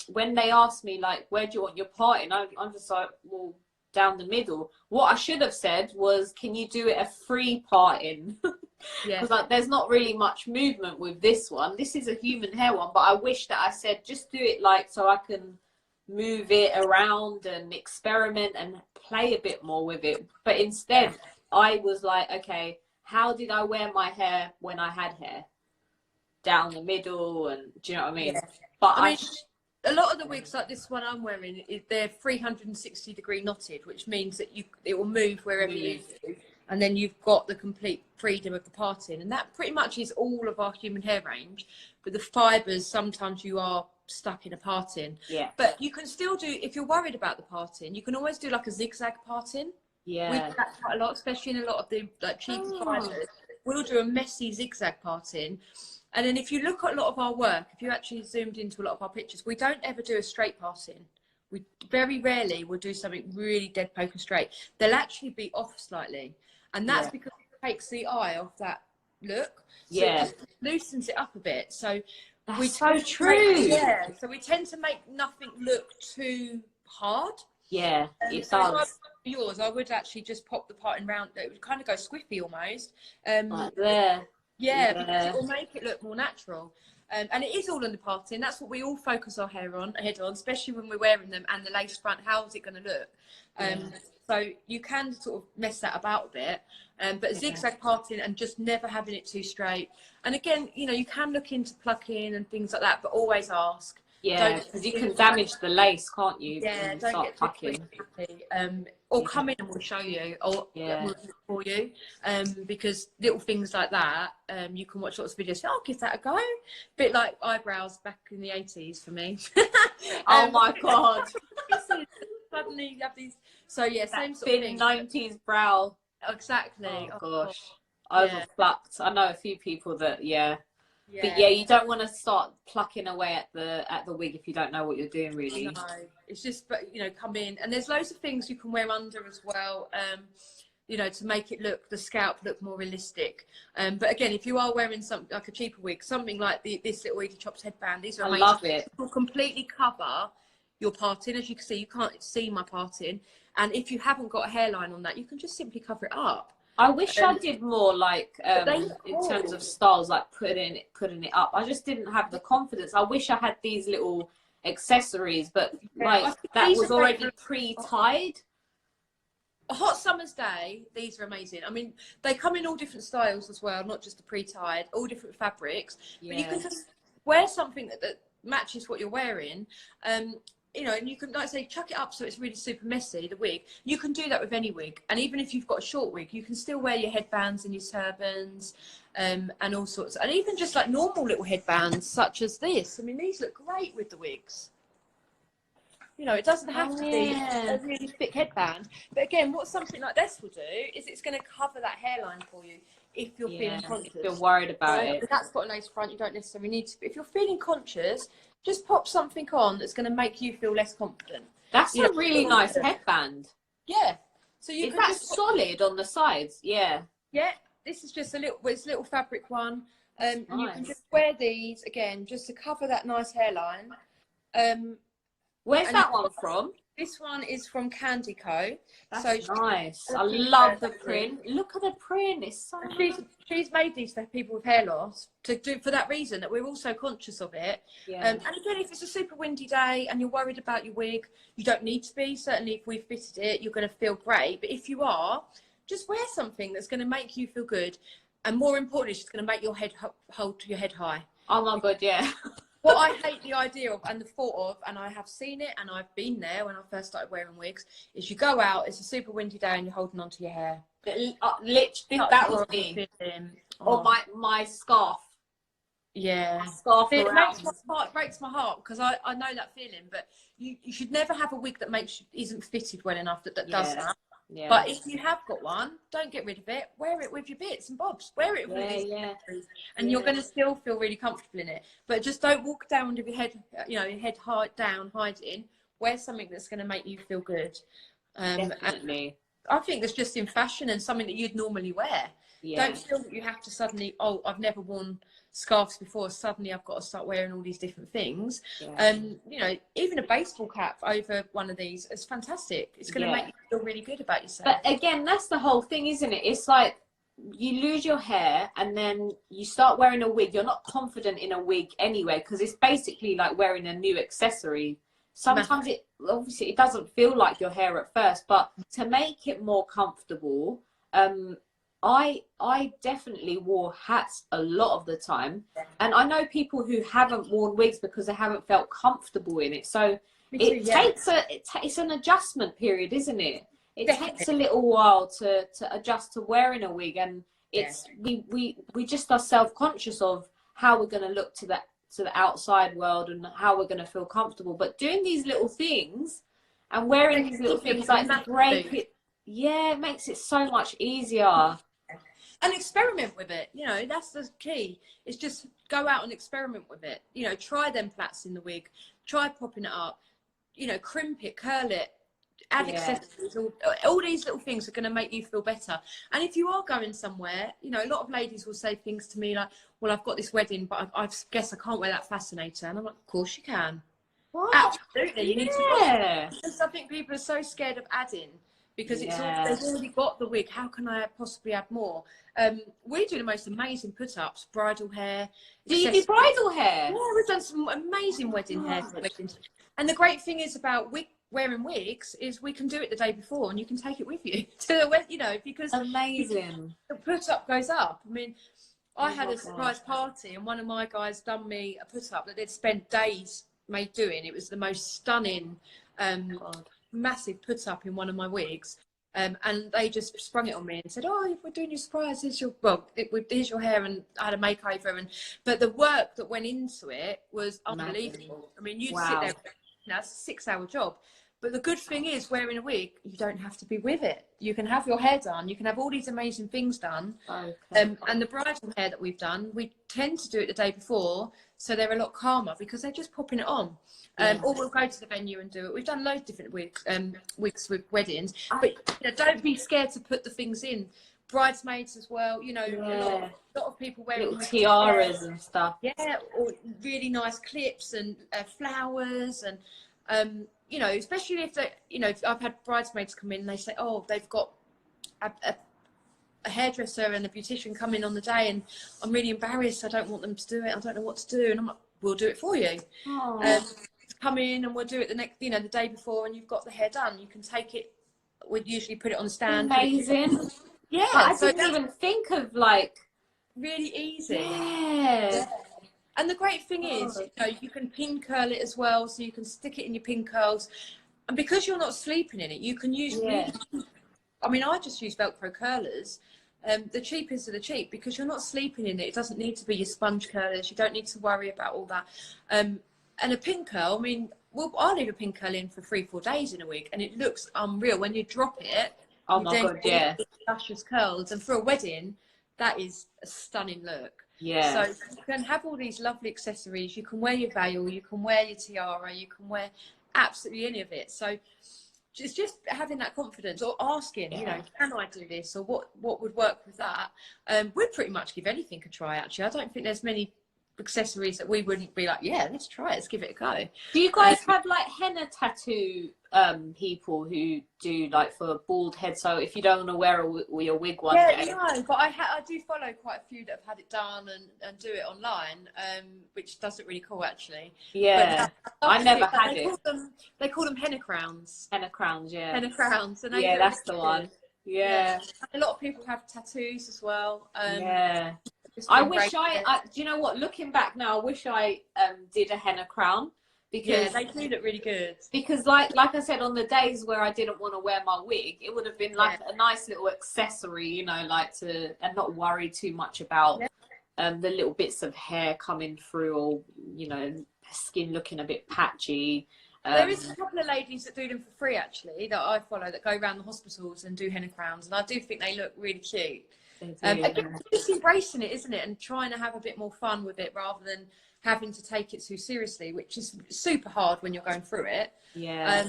A: when they asked me, like, where do you want your parting? I'm just like, well, down the middle. What I should have said was, can you do it a free parting? Because like, there's not really much movement with this one. This is a human hair one, but I wish that I said, just do it like so I can move it around and experiment and play a bit more with it. But instead, I was like, okay, how did I wear my hair when I had hair? Down the middle, and do you know what I mean? But I mean,
B: a lot of the wigs like this one I'm wearing, they're 360-degree knotted, which means that it will move wherever you do, and then you've got the complete freedom of the parting. And that pretty much is all of our human hair range. But the fibres, sometimes you are stuck in a parting. Yeah. But you can still do, if you're worried about the parting, you can always do like a zigzag parting. Yeah. We do that quite a lot, especially in a lot of the like cheaper fibres. We'll do a messy zigzag parting. And then if you look at a lot of our work, if you actually zoomed into a lot of our pictures, we don't ever do a straight parting. We very rarely will do something really dead poker straight. They'll actually be off slightly. And that's because it takes the eye off that look. So it just loosens it up a bit. So that's so true. So we tend to make nothing look too hard. Yeah, it does. Yours, I would actually just pop the parting round. It would kind of go squiffy almost. Like there. Yeah, because it will make it look more natural. And it is all on the parting. That's what we all focus our head on, especially when we're wearing them, and the lace front. How is it going to look? So you can sort of mess that about a bit. But zigzag parting and just never having it too straight. And again, you can look into plucking and things like that, but always ask. Yeah, because you can damage the lace, can't you? Yeah, don't start plucking. Or come in and we'll show you, or we'll do it for you. Because little things like that, you can watch lots of videos. I'll give that a go. Bit like eyebrows back in the 80s for me. Oh my god! Suddenly you have these. So yeah, same sort of thing. 90s brow. Exactly. Oh gosh, overplucked. I know a few people that But you don't want to start plucking away at the wig if you don't know what you're doing, really. No, it's just, but come in, and there's loads of things you can wear under as well, to make it the scalp look more realistic. But again, if you are wearing something like a cheaper wig, something like this little Edie Chops headband, these are amazing. I love it. It will completely cover your parting. As you can see, you can't see my parting, and if you haven't got a hairline on that, you can just simply cover it up. I wish I did more like in terms of styles, like putting it up. I just didn't have the confidence. I wish I had these little accessories, but like that was already pre-tied. A hot summer's day, these are amazing. I mean, they come in all different styles as well, not just the pre-tied, all different fabrics. But you can just wear something that matches what you're wearing. you know, and you can, like I say, chuck it up so it's really super messy, the wig. You can do that with any wig. And even if you've got a short wig, you can still wear your headbands and your turbans, and all sorts. And even just like normal little headbands, such as this. I mean, these look great with the wigs. You know, it doesn't have to be a really thick headband. But again, what something like this will do is it's going to cover that hairline for you if you're feeling conscious.
A: If you're worried about it.
B: That's got a lace front, you don't necessarily need to. But if you're feeling conscious, just pop something on that's going to make you feel less confident.
A: That's a really nice headband.
B: Yeah. So you
A: is
B: can
A: that
B: just
A: solid on the sides? Yeah.
B: Yeah. This is just it's a little fabric one.
A: Nice.
B: You can just wear these again just to cover that nice hairline.
A: Where's that one from?
B: This one is from Candyco.
A: That's nice. I love the print. Look at the print. It's so nice.
B: She's made these for people with hair loss to do for that reason, that we're also conscious of it.
A: Yeah.
B: And again, if it's a super windy day and you're worried about your wig, you don't need to be. Certainly, if we've fitted it, you're going to feel great. But if you are, just wear something that's going to make you feel good, and more importantly, it's just going to make your head hold your head high.
A: Oh my god, yeah.
B: What I hate the idea of and the thought of, and I have seen it and I've been there when I first started wearing wigs, is you go out, it's a super windy day and you're holding onto your hair.
A: Literally, that was me. Or my scarf.
B: Yeah.
A: My scarf around.
B: It breaks my heart because I know that feeling, but you should never have a wig that isn't fitted well enough that does that.
A: Yeah.
B: But if you have got one, don't get rid of it. Wear it with your bits and bobs. Wear it with and you're going to still feel really comfortable in it. But just don't walk down with your head, your head down, hiding. Wear something that's going to make you feel good.
A: Definitely.
B: I think that's just in fashion and something that you'd normally wear. Yeah. Don't feel that you have to suddenly, I've never worn scarves before, suddenly I've got to start wearing all these different things. Yeah. Even a baseball cap over one of these is fantastic. It's going to make you feel really good about yourself.
A: But again, that's the whole thing, isn't it? It's like you lose your hair and then you start wearing a wig. You're not confident in a wig anyway, because it's basically like wearing a new accessory. Sometimes obviously it doesn't feel like your hair at first, but to make it more comfortable, I definitely wore hats a lot of the time, and I know people who haven't worn wigs because they haven't felt comfortable in it. So it's an adjustment period, isn't it? It takes a little while to adjust to wearing a wig, and it's we just are self-conscious of how we're going to look to the outside world and how we're going to feel comfortable. But doing these little things and wearing these little things like break it, it makes it so much easier.
B: And experiment with it, that's the key. It's just go out and experiment with it. Try them plaits in the wig, try popping it up, crimp it, curl it, add accessories. All these little things are going to make you feel better. And if you are going somewhere, a lot of ladies will say things to me like, well, I've got this wedding, but I guess I can't wear that fascinator. And I'm like, of course you can. What? Absolutely. You need to. Because I think people are so scared of adding. Because they've already got the wig. How can I possibly add more? We do the most amazing put-ups, bridal hair.
A: Do you do bridal hair?
B: Yeah, we've done some amazing wedding hair. And the great thing is about wearing wigs is we can do it the day before and you can take it with you to the wedding, because
A: amazing.
B: The put-up goes up. I mean, I had a surprise party and one of my guys done me a put-up that they'd spent days doing. It was the most stunning massive put up in one of my wigs, and they just sprung it on me and said, we're doing your surprise, here's your hair, and I had a makeover, but the work that went into it was unbelievable. I mean, you'd sit there, it's a 6-hour job, but the good thing is wearing a wig, you don't have to be with it. You can have your hair done, you can have all these amazing things done. And the bridal hair that we've done, we tend to do it the day before, so they're a lot calmer because they're just popping it on. Or we'll go to the venue and do it. We've done loads of different wigs with weddings, but don't be scared to put the things in. Bridesmaids as well, a lot of people wearing
A: little tiaras and stuff.
B: Yeah, or really nice clips and flowers, and especially if I've had bridesmaids come in and they say, they've got a hairdresser and a beautician come in on the day, and I'm really embarrassed. I don't want them to do it. I don't know what to do, and I'm like, we'll do it for you. Come in and we'll do it the next, the day before, and you've got the hair done. You can take it. We'd usually put it on the stand.
A: Amazing. Yeah, I didn't even think of really
B: easy.
A: Yeah.
B: And the great thing is, you know, you can pin curl it as well, so you can stick it in your pin curls. And because you're not sleeping in it, you can use really, I mean, I just use Velcro curlers. The cheapest of the cheap, because you're not sleeping in it. It doesn't need to be your sponge curlers. You don't need to worry about all that. And a pin curl, I mean, well, I leave a pin curl in for 3-4 days in a wig, and it looks unreal. When you drop it,
A: oh my God, yeah,
B: luscious curls. And for a wedding, that is a stunning look.
A: yeah.
B: So you can have all these lovely accessories. You can wear your veil, you can wear your tiara, you can wear absolutely any of it. So it's just having that confidence, or asking, you know, can I do this, or what would work with that? We'd pretty much give anything a try, actually. I don't think there's many accessories that we wouldn't be like, yeah, let's try it, let's give it a go.
A: Do you guys have like henna tattoo people who do like for bald head, so if you don't want to wear your wig one day?
B: No, but I do follow quite a few that have had it done and do it online, which does look really cool, actually.
A: Yeah, I never had it.
B: They call them henna crowns.
A: Henna crowns, yeah.
B: Henna crowns. And
A: yeah, that's the one. Yeah.
B: A lot of people have tattoos as well.
A: Yeah. I wish do you know what, looking back now, I wish I did a henna crown, because
B: they do look really good.
A: Because like I said, on the days where I didn't want to wear my wig, it would have been like a nice little accessory, you know, like and not worry too much about the little bits of hair coming through, or, you know, skin looking a bit patchy.
B: There is a couple of ladies that do them for free, actually, that I follow, that go around the hospitals and do henna crowns, and I do think they look really cute. Just embracing it, isn't it, and trying to have a bit more fun with it rather than having to take it too seriously, which is super hard when you're going through it. Yeah.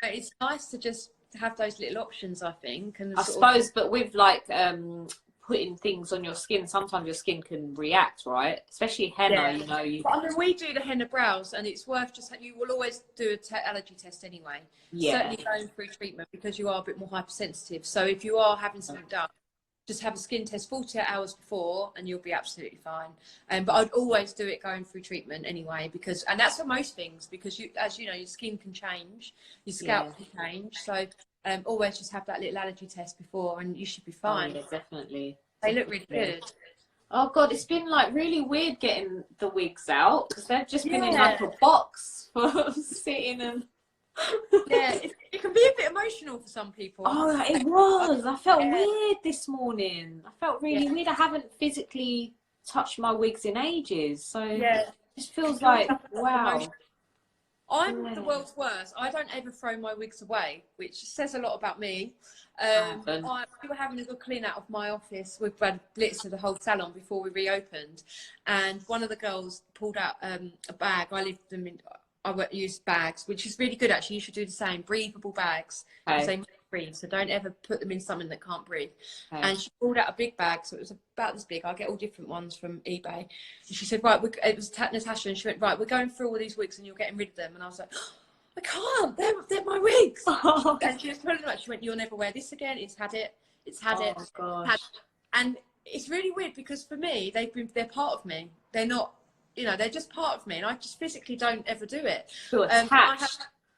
B: But it's nice to just have those little options, I think. And I suppose,
A: but with like putting things on your skin, sometimes your skin can react, right? Especially henna, you know.
B: But I mean, we do the henna brows, and it's worth just, you will always do a allergy test anyway. Certainly going through treatment, because you are a bit more hypersensitive. So if you are having something done, just have a skin test 48 hours before and you'll be absolutely fine. But I'd always do it going through treatment anyway, because, and that's for most things, because you, as you know, your skin can change, your scalp can change. So always just have that little allergy test before and you should be fine.
A: Oh, yeah, definitely.
B: They look really good.
A: Oh God, it's been like really weird getting the wigs out, because they've just been in like a box for sitting and...
B: it can be a bit emotional for some people.
A: Oh, it was. I felt weird this morning. I felt really weird. I haven't physically touched my wigs in ages, so it just feels like, wow.
B: I'm the world's worst. I don't ever throw my wigs away, which says a lot about me. We were having a good clean out of my office. We've had blitz of the whole salon before we reopened, and one of the girls pulled out a bag. I use bags, which is really good, actually. You should do the same. Breathable bags. They breathe, so don't ever put them in something that can't breathe. And she pulled out a big bag, so it was about this big. I get all different ones from eBay. And she said, right, it was Natasha, and she went, right, we're going through all these wigs and you're getting rid of them. And I was like, oh, I can't, they're my wigs. And she was pulling them out. She went, you'll never wear this again. It's had it.
A: Oh, gosh.
B: And it's really weird, because for me, they're part of me. They're not, you know, they're just part of me, and I just physically don't ever do it.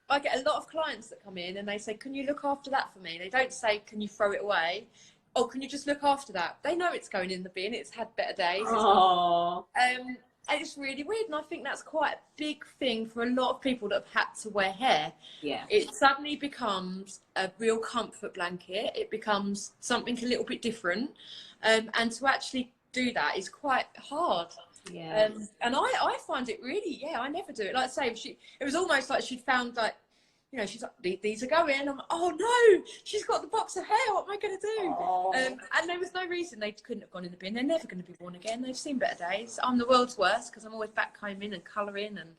B: I get a lot of clients that come in and they say, can you look after that for me? They don't say, can you throw it away? Or can you just look after that? They know it's going in the bin. It's had better days. And it's really weird. And I think that's quite a big thing for a lot of people that have had to wear hair. Yeah. It suddenly becomes a real comfort blanket. It becomes something a little bit different. And to actually do that is quite hard. Yeah. And I find it really, I never do it. Like I say, it was almost like she'd found, like, you know, she's like, these are going. I'm like, oh no, she's got the box of hair. What am I going to do? And there was no reason they couldn't have gone in the bin. They're never going to be worn again. They've seen better days. I'm the world's worst, because I'm always backcombing and colouring and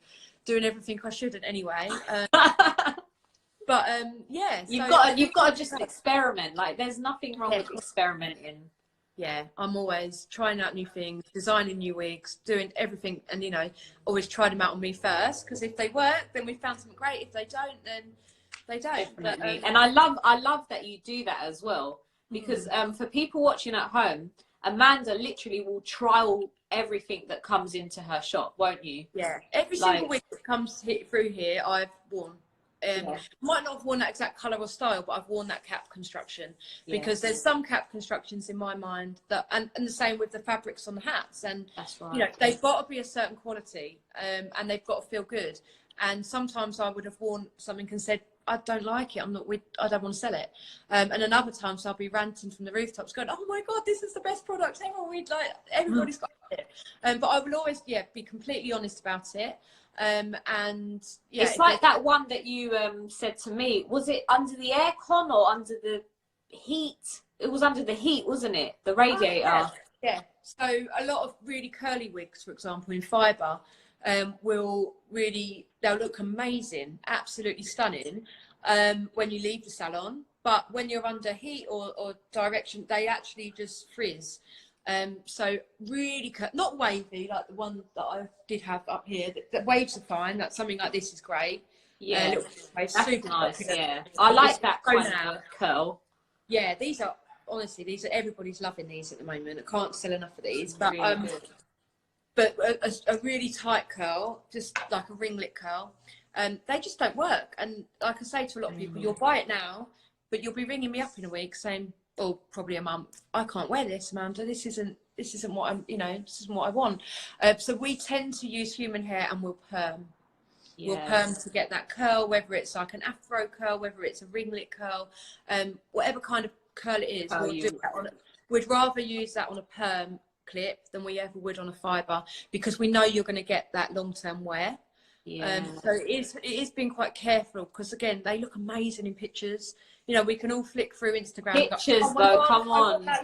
B: doing everything I shouldn't anyway. But you've got to just experiment. Like, there's nothing wrong with experimenting. Yeah, I'm always trying out new things, designing new wigs, doing everything, and, you know, always try them out on me first, because if they work, then we've found something great. If they don't, then they don't. But, and I love that you do that as well, because for people watching at home, Amanda literally will trial everything that comes into her shop, won't you? Yeah, every single wig that comes through here, I've worn. Might not have worn that exact colour or style, but I've worn that cap construction because there's some cap constructions in my mind that, and the same with the fabrics on the hats, and
A: that's right.
B: You know, they've got to be a certain quality, and they've got to feel good. And sometimes I would have worn something and said, I don't like it. I don't want to sell it. And then other times I'll be ranting from the rooftops, going, "Oh my God, this is the best product ever. Everybody's got it." But I will always, be completely honest about it. And
A: it's like that one that you said to me. Was it under the aircon or under the heat? It was under the heat, wasn't it? The radiator.
B: Oh, yeah. So a lot of really curly wigs, for example, in fibre, they'll look amazing, absolutely stunning when you leave the salon. But when you're under heat or direction, they actually just frizz. So really, not wavy like the one that I did have up here. The waves are fine. That's something like this is great.
A: Yeah,
B: that's
A: super nice. Yeah, I like that kind of curl.
B: Yeah, these are everybody's loving these at the moment. I can't sell enough of these, but really but a really tight curl, just like a ringlet curl, they just don't work. And like I say to a lot of people, you'll buy it now, but you'll be ringing me up in a week saying, or probably a month, I can't wear this, Amanda. This isn't what I'm, this isn't what I want. So we tend to use human hair and we'll perm. We'll perm to get that curl, whether it's like an afro curl, whether it's a ringlet curl, whatever kind of curl it is. We'd rather use that on a perm clip than we ever would on a fibre, because we know you're going to get that long-term wear. So it is being quite careful, because again, they look amazing in pictures. We can all flick through Instagram.
A: Pictures,
B: go,
A: though, come on.
B: I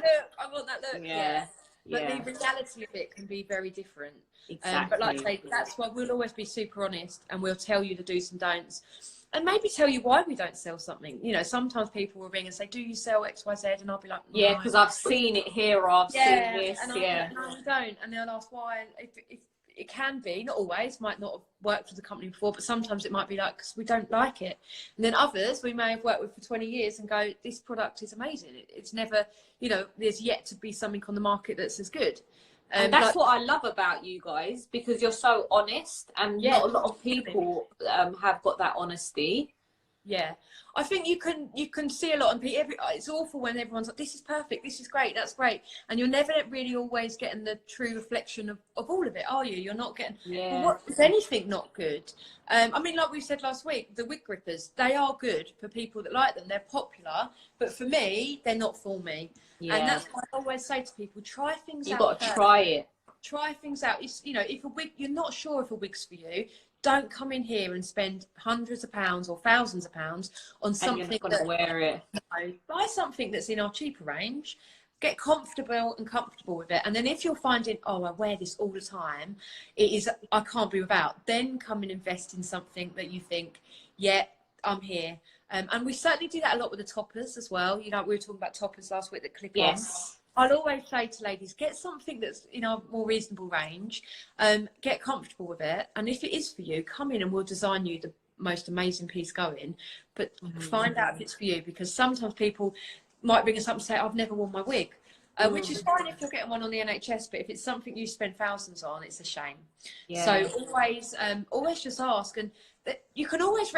B: want that look. Yeah. But the reality of it can be very different.
A: Exactly.
B: But like I say, that's why we'll always be super honest, and we'll tell you the do's and don'ts, and maybe tell you why we don't sell something. Sometimes people will ring and say, "Do you sell X, Y, Z?" And I'll be like, "No."
A: Yeah, because I've seen it here, or I've seen this.
B: And like, "No, we don't." And they'll ask why. If it can be, not always, might not have worked for the company before, but sometimes it might be like, because we don't like it. And then others we may have worked with for 20 years and go, this product is amazing. It's never, there's yet to be something on the market that's as good.
A: And that's what I love about you guys, because you're so honest, and not a lot of people have got that honesty. Yeah,
B: I think you can see a lot, and it's awful when everyone's like, "This is perfect, this is great, that's great," and you're never really always getting the true reflection of all of it, are you? You're not getting. Well, what is anything not good? I mean, like we said last week, the wig grippers, they are good for people that like them. They're popular, but for me, they're not for me. And that's why I always say to people, try things out.
A: You've got to try it.
B: Try things out. It's, if a wig, you're not sure if a wig's for you, don't come in here and spend hundreds of pounds or thousands of pounds on something.
A: And you're not gonna wear it.
B: Buy something that's in our cheaper range. Get comfortable with it. And then if you're finding, I wear this all the time, I can't be without, then come and invest in something that you think, I'm here. And we certainly do that a lot with the toppers as well. We were talking about toppers last week that clip on. I'll always say to ladies, get something that's in a more reasonable range, get comfortable with it. And if it is for you, come in and we'll design you the most amazing piece going. But find out if it's for you, because sometimes people might ring us up and say, I've never worn my wig, which is fine if you're getting one on the NHS, but if it's something you spend thousands on, it's a shame. So always just ask, and you can always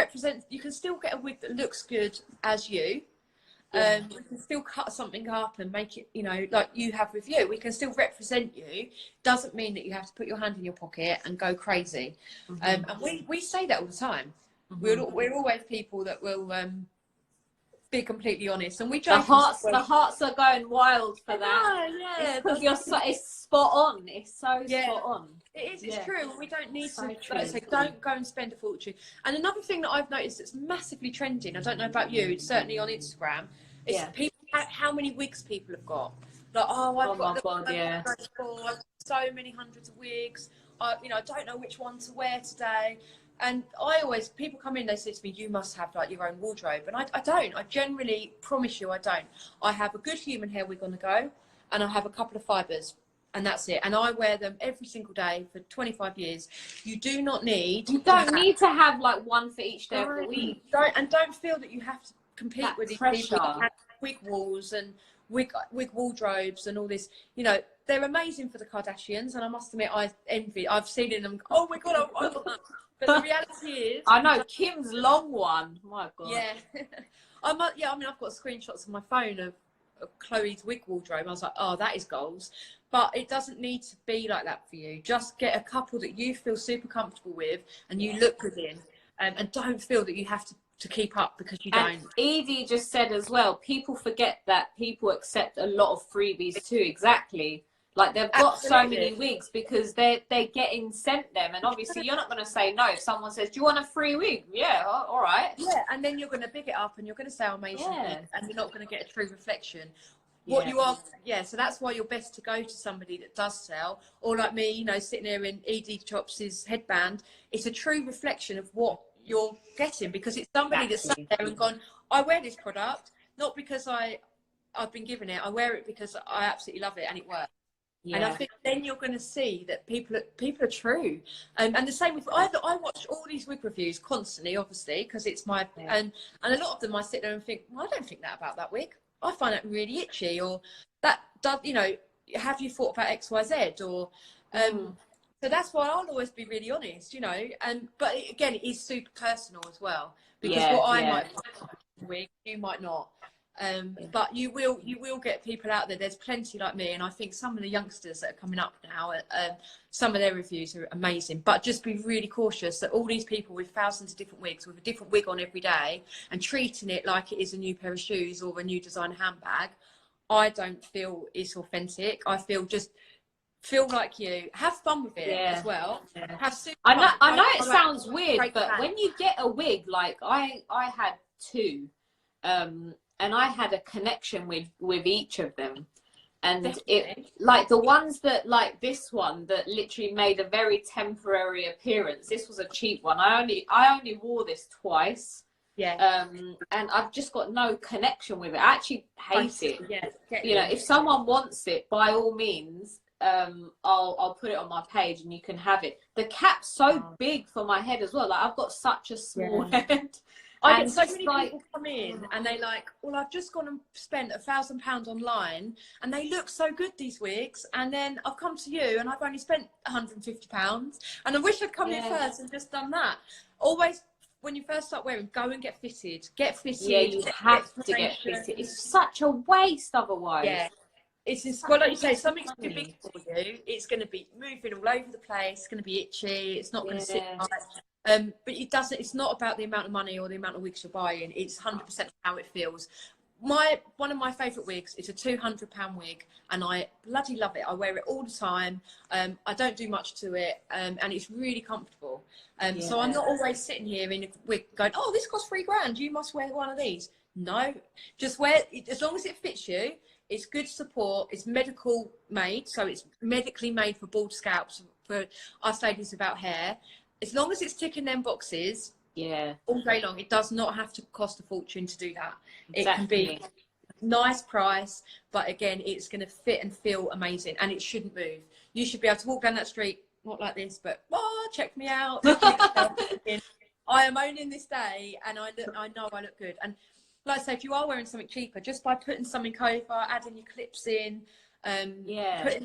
B: you can still get a wig that looks good as you. We can still cut something up and make it, like you have with you. We can still represent you. Doesn't mean that you have to put your hand in your pocket and go crazy. And we say that all the time. We're always people that will be completely honest, and we joke.
A: The hearts are going wild for that. Because it's spot on. It's so spot on.
B: It is. It's true. We don't need to. Like I say, don't go and spend a fortune. And another thing that I've noticed that's massively trending, I don't know about you, it's certainly on Instagram, is people, how many wigs people have got. Like, I've got so many hundreds of wigs. I don't know which one to wear today. And people come in, they say to me, you must have like your own wardrobe. And I don't. I generally promise you I don't. I have a good human hair wig on the go, and I have a couple of fibres, and that's it. And I wear them every single day for 25 years. You don't need to
A: have like one for each day of the week.
B: Don't feel that you have to compete with these people that have wig walls and wig wardrobes and all this. They're amazing for the Kardashians, and I must admit, I've seen in them. Oh my God, I want that. But the reality is,
A: I know Kim's long one. My God.
B: yeah, yeah. I mean, I've got screenshots on my phone of Chloe's wig wardrobe. I was like, oh, that is goals. But it doesn't need to be like that for you. Just get a couple that you feel super comfortable with and you look good in, and don't feel that you have to keep up because you don't.
A: Edie just said as well, people forget that people accept a lot of freebies too. Exactly. Like they've got so many wigs because they're getting sent them, and obviously you're not going to say no if someone says, do you want a free wig? Yeah, all right.
B: Yeah, and then you're going to big it up and you're going to say amazing things, and you're not going to get a true reflection. What you are, so that's why you're best to go to somebody that does sell, or like me, you know, sitting there in Edie Chops' headband. It's a true reflection of what you're getting, because it's somebody that's sat there and gone, I wear this product not because I've been given it, I wear it because I absolutely love it and it works. And I think then you're going to see that people are true. And the same with, I watch all these wig reviews constantly, obviously, because it's my, and a lot of them I sit there and think, well, I don't think that about that wig. I find it really itchy, or that does, you know, have you thought about X, Y, Z? Or, so that's why I'll always be really honest, you know, but again, it is super personal as well, because what I might find a wig, you might not. But you will get people out there. There's plenty like me, and I think some of the youngsters that are coming up now, some of their reviews are amazing. But just be really cautious that all these people with thousands of different wigs, with a different wig on every day, and treating it like it is a new pair of shoes or a new designer handbag, I don't feel it's authentic. I feel like you have fun with it as well.
A: I know it sounds weird, but when you get a wig, like I had two. And I had a connection with each of them, and it, like the ones that, like this one that literally made a very temporary appearance. This was a cheap one. I only wore this twice. And I've just got no connection with it. I actually hate it. You know, if someone wants it, by all means, I'll put it on my page and you can have it. The cap's so big for my head as well. Like I've got such a small head.
B: I get so many people come in and they like, well, I've just gone and spent £1,000 online and they look so good, these wigs, and then I've come to you and I've only spent £150, and I wish I'd come in first and just done that. Always, when you first start wearing, go and get fitted. Yeah,
A: you have to get fitted. It's such a waste otherwise. Yeah.
B: It's just, well, like you say, something's too big for you. It's going to be moving all over the place. It's going to be itchy. It's not going to sit right. But it doesn't. It's not about the amount of money or the amount of wigs you're buying. It's 100% how it feels. One of my favourite wigs is a £200 wig, and I bloody love it. I wear it all the time. I don't do much to it, and it's really comfortable. So I'm not always sitting here in a wig going, oh, this costs £3,000. You must wear one of these. No, just wear it as long as it fits you. It's good support. It's medical made, so it's medically made for bald scalps, for us ladies without hair. As long as it's ticking them boxes, all day long, it does not have to cost a fortune to do that. Exactly. It can be nice price, but again, it's going to fit and feel amazing, and it shouldn't move. You should be able to walk down that street, not like this, but check me out. I am owning this day, and I know I look good. And like I say, if you are wearing something cheaper, just by putting something over, adding your clips in, putting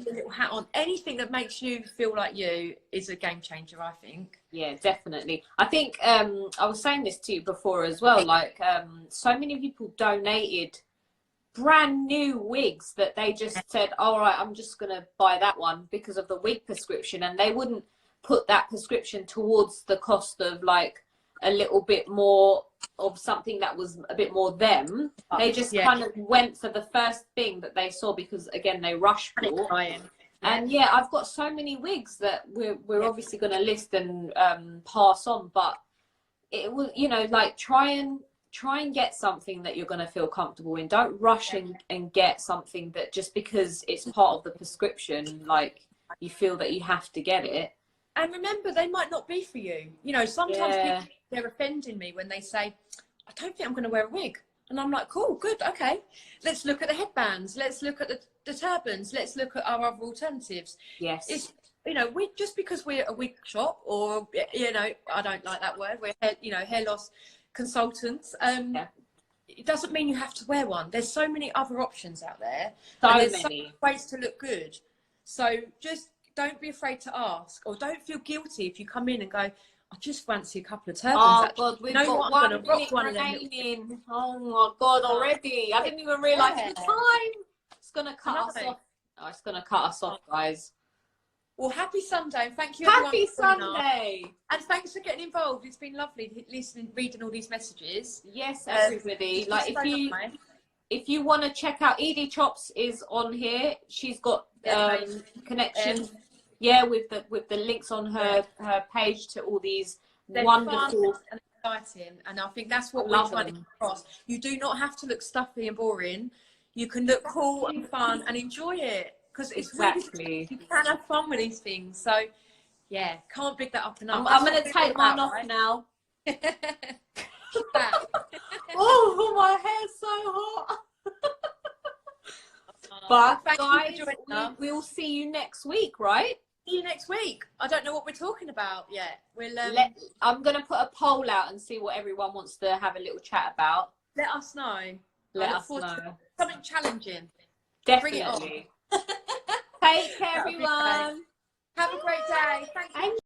B: the little hat on, anything that makes you feel like you is a game changer, I think. Yeah,
A: definitely. I think I was saying this to you before as well, like so many people donated brand new wigs that they just said, all right, I'm just gonna buy that one because of the wig prescription, and they wouldn't put that prescription towards the cost of like a little bit more of something that was a bit more them. They just kind of went for the first thing that they saw, because again they rush for. And I've got so many wigs that we're obviously going to list and pass on, but it will, you know, like try and get something that you're going to feel comfortable in. Don't rush and get something that just because it's part of the prescription, like you feel that you have to get it.
B: And remember, they might not be for you. You know, sometimes people, they're offending me when they say, I don't think I'm going to wear a wig. And I'm like, cool, good, okay. Let's look at the headbands. Let's look at the turbans. Let's look at our other alternatives.
A: Yes.
B: It's, you know, just because we're a wig shop, or, you know, I don't like that word, we're, hair loss consultants, it doesn't mean you have to wear one. There's so many other options out there.
A: So
B: many ways to look good. So just don't be afraid to ask, or don't feel guilty if you come in and go, I just fancy a couple of turbans.
A: Oh
B: actually.
A: God, we've
B: you know
A: got
B: what? I'm
A: one
B: gonna rock
A: minute
B: one of them.
A: remaining. Oh my God, already. I didn't even realise the time. It's gonna cut us off. Oh, it's gonna cut us off, guys.
B: Well, happy Sunday, and thank you
A: Happy
B: everyone for
A: Sunday.
B: and thanks for getting involved. It's been lovely listening, reading all these messages.
A: Yes, everybody. Like if you want to check out Edie Chops is on here. She's got connections. Yeah, with the links on her page to all these wonderful
B: and exciting, and I think that's what we're trying to get across. You do not have to look stuffy and boring. You can look cool and fun and enjoy it, because it's really, you can have fun with these things. So yeah, can't big that up enough.
A: I'm going to take mine off now. Oh, my hair's so hot. But guys, we'll see you next week, right?
B: See you next week. I don't know what we're talking about yet. We'll
A: I'm going to put a poll out and see what everyone wants to have a little chat about.
B: Let us know.
A: Let us know.
B: Something challenging.
A: Definitely. Take care, everyone.
B: Have a great day. Thank you.